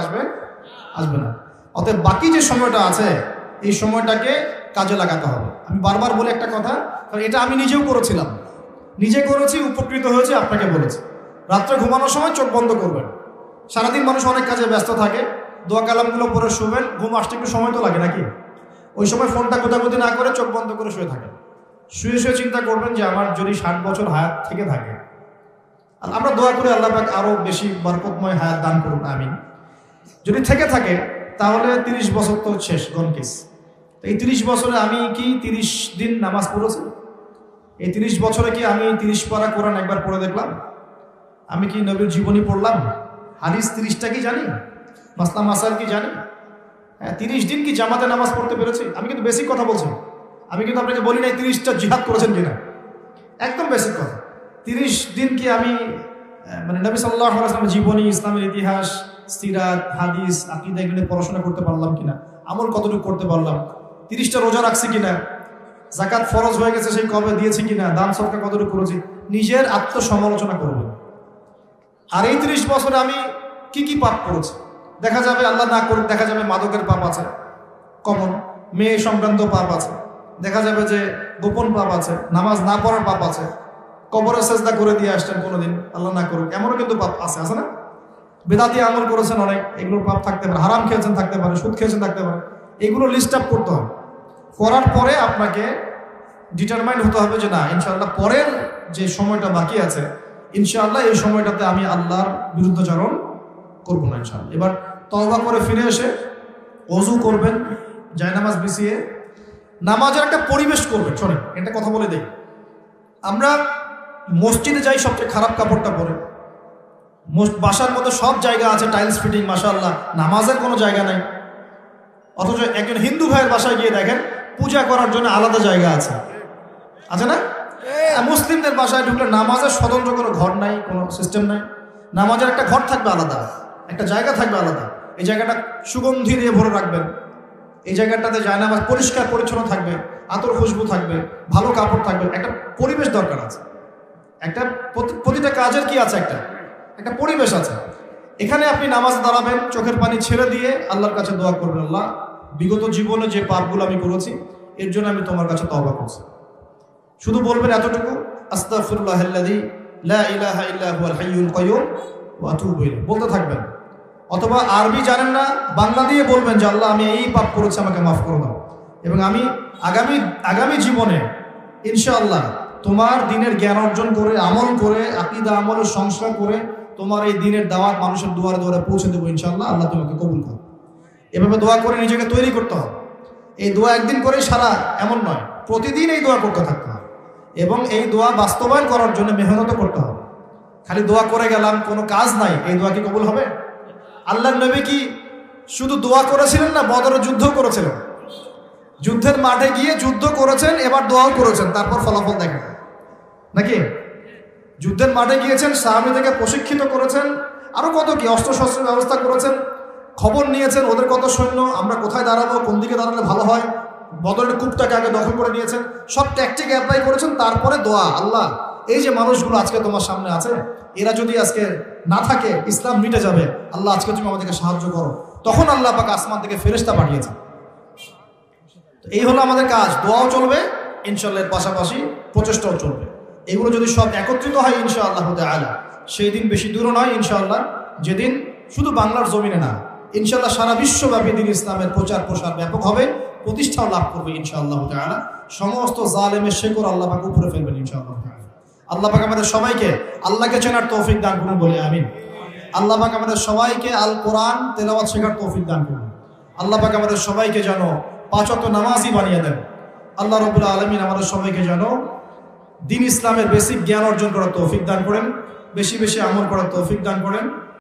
আসবে না। অতএব বাকি যে সময়টা আছে এই সময়টাকে কাজে লাগাতে হবে। আমি বারবার বলি একটা কথা, কারণ এটা আমি নিজেও করেছিলাম, নিজে করেছি, উপকৃত হয়েছি, আপনাকে বলেছি। রাত্রে ঘুমানোর সময় চোখ বন্ধ করবেন। সারাদিন মানুষ অনেক কাজে ব্যস্ত থাকে, দোয়া কালামগুলো পরে শুবেন, ঘুম আসতে একটু সময় তো লাগে নাকি? ওই সময় ফোনটা কোথাকুতি না করে চোখ বন্ধ করে শুয়ে থাকেন। শুয়ে শুয়ে চিন্তা করবেন যে আমার যদি 60 বছর হায়াত থেকে থাকে, আমরা দোয়া করে আল্লাহ পাক আরো বেশি বরকতময় হায়াত দান করুন, আমিন। যদি থেকে থাকে তাহলে 30 বছর তো শেষ, গনকেস। এই 30 বছরে আমি কি 30 দিন নামাজ পড়েছি? এই 30 বছরে কি আমি 30 পারা কোরআন একবার পড়ে দেখলাম? আমি কি নবীর জীবনী পড়লাম? হাদিস 30টা কি জানি? মাসলা মাসাল কি জানি? হ্যাঁ, 30 দিন কি জামাতে নামাজ পড়তে পেরেছি? আমি কিন্তু বেসিক কথা বলছি, আমি কিন্তু আপনাকে বলি না 30টা জিহাদ করেছেন কিনা, একদম বেসিক কথা। 30 দিন কি আমি মানে নবী সাল্লাল্লাহু আলাইহি ওয়াসাল্লামের জীবনী, ইসলামের ইতিহাস, সিরাত, হাদিস, আকীদা এগুলো পড়াশোনা করতে পারলাম কিনা, আমল কতটুকু করতে পারলাম, 30টা রোজা রাখছি কিনা, জাকাত ফরজ হয়ে গেছে সেই কবে দিয়েছি কিনা, দান সদকা কতটুকু করেছি, নিজের আত্মসমালোচনা করবেন। আর এই 30 বছরে আমি কি কি পাপ করেছি, দেখা যাবে আল্লাহ না করুক, দেখা যাবে মাদকের পাপ আছে কমন, মেয়ে সংক্রান্ত পাপ আছে, দেখা যাবে যে গোপন পাপ আছে, নামাজ না পড়ার পাপ আছে, কবরে সেজদা করে দিয়ে আসছেন কোনোদিন, আল্লাহ না করুক, এমনও কিন্তু পাপ আছে, আছে না? বেদাতি আমল করেছেন অনেক, এগুলোর পাপ থাকতে পারে, হারাম খেয়েছেন থাকতে পারে, সুদ খেয়েছেন থাকতে পারে। এগুলো লিস্ট আপ করতে হবে। করার পরে আপনাকে ডিটারমাইন্ড হতে হবে যে না, ইনশাআল্লাহ পরের যে সময়টা বাকি আছে, ইনশাআল্লাহ এই সময়টাতে আমি আল্লাহর বিরুদ্ধাচরণ করবো না ইনশাআল্লাহ। এবার তওবা করে ফিরে এসে ওযু করবেন, জায়নামাজ বিছিয়ে নামাজের একটা পরিবেশ করবেন। শোনেন, এটা কথা বলে দেই, আমরা মসজিদে যাই সবচেয়ে খারাপ কাপড়টা পরে, বাসার মধ্যে সব জায়গা আছে টাইলস ফিটিং, মাশাআল্লাহ, নামাজের কোনো জায়গা নাই। অথচ একজন হিন্দু ভাইয়ের বাসায় গিয়ে দেখেন পূজা করার জন্য আলাদা জায়গা আছে, আছে না? মুসলিমদের বাসায় ঢুকলে নামাজের স্বতন্ত্র কোনো ঘর নাই, কোনো সিস্টেম নাই। নামাজের একটা ঘর থাকবে আলাদা, একটা জায়গা থাকবে আলাদা। এই জায়গাটা সুগন্ধি দিয়ে ভরে রাখবেন, এই জায়গাটাতে জায়নামাজ পরিষ্কার পরিচ্ছন্ন থাকবে, আতর খুশবু থাকবে, ভালো কাপড় থাকবে, একটা পরিবেশ দরকার আছে। একটা প্রতিটা কাজের কি আছে, একটা পরিবেশ আছে। এখানে আপনি নামাজে দাঁড়াবেন, চোখের পানি ছেড়ে দিয়ে আল্লাহর কাছে দোয়া করবেন, আল্লাহ বিগত জীবনে যে পাপগুলো আমি করেছি এর জন্য আমি তোমার কাছে তওবা করছি। শুধু বলবেন এতটুকু, আস্তাগফিরুল্লাহাল্লাযী লা ইলাহা ইল্লা হুয়াল হাইয়ুল কাইয়্যুম ওয়া আতুবু ইলাইহি বলতে থাকবেন। অথবা আরবি জানেন না, বাংলা দিয়ে বলবেন যে আল্লাহ আমি এই পাপ করেছি, আমাকে মাফ করে দাও, এবং আমি আগামী জীবনে ইনশাআল্লাহ তোমার দিনের জ্ঞান অর্জন করে, আমল করে, আকীদা আমলের সংস্কার করে তোমার এই দিনের দাওয়াত মানুষের দুয়ারে দুয়ারে পৌঁছে দেবো ইনশাআল্লাহ, আল্লাহ তোমাকে কবুল করো। এভাবে দোয়া করে নিজেকে তৈরি করতে হবে। এই দোয়া একদিন করেই সারা এমন নয়, প্রতিদিন এই দোয়া করতে থাকতে হবে, এবং এই দোয়া বাস্তবায়ন করার জন্য মেহনত করতে হবে। খালি দোয়া করে গেলাম, কোনো কাজ নাই, এই দোয়া কি কবুল হবে? আল্লাহর নবী কি শুধু দোয়া করেছিলেন না, বদরে যুদ্ধ করেছিলেন? যুদ্ধের মাঠে গিয়ে যুদ্ধ করেছেন, এবার দোয়াও করেছেন, তারপর ফলাফল দেখেন নাকি? যুদ্ধের মাঠে গিয়েছেন, সাহাবীদেরকে প্রশিক্ষিত করেছেন, আরো কত কি, অস্ত্রশস্ত্রের ব্যবস্থা করেছেন, খবর নিয়েছেন ওদের কত সৈন্য, আমরা কোথায় দাঁড়াবো, কোন দিকে দাঁড়ালে ভালো হয়, বদরের কূপটাকে আগে দখল করে নিয়েছেন, সব ট্যাকটিক অ্যাপ্লাই করেছেন। তারপরে দোয়া, আল্লাহ এই যে মানুষগুলো আজকে তোমার সামনে আছে, এরা যদি আজকে না থাকে ইসলাম মিটে যাবে, আল্লাহ আজকে তুমি আমাদেরকে সাহায্য করো। তখন আল্লাহ পাক আসমান থেকে ফেরেশতা পাঠিয়েছেন। এই হলো আমাদের কাজ, দোয়াও চলবে ইনশাআল্লাহ, এর পাশাপাশি প্রচেষ্টাও চলবে। এগুলো যদি সব একত্রিত হয় ইনশাআল্লাহ তাআলা, সেই দিন বেশি দূর নয় ইনশাআল্লাহ, যেদিন শুধু বাংলার জমিনে না, ইনশাআল্লাহ সারা বিশ্বব্যাপী দিন ইসলামের প্রচার প্রসার ব্যাপক হবে, প্রতিষ্ঠাও লাভ করবে ইনশাআল্লাহ তাআলা। সমস্ত জালেমের শেকড় আল্লাহ পাক উপরে ফেলবেন ইনশাআল্লাহ তাআলা। আল্লাহ পাক আমাদের সবাইকে আল্লাহকে চেনার তৌফিক দান করুন, বলে আমিন। আল্লাহ পাক আমাদের সবাইকে আল কোরআন তেলাওয়াত শেখার তৌফিক দান করুন। আল্লাহ পাক আমাদের সবাইকে যেন 5 ওয়াক্ত নামাজি বানিয়ে দেন। আল্লাহ রাব্বুল আলামিন আমাদের সবাইকে যেন দিন ইসলামের বেসিক জ্ঞান অর্জন করার তৌফিক দান করেন, বেশি বেশি আমল করার তৌফিক দান করেন।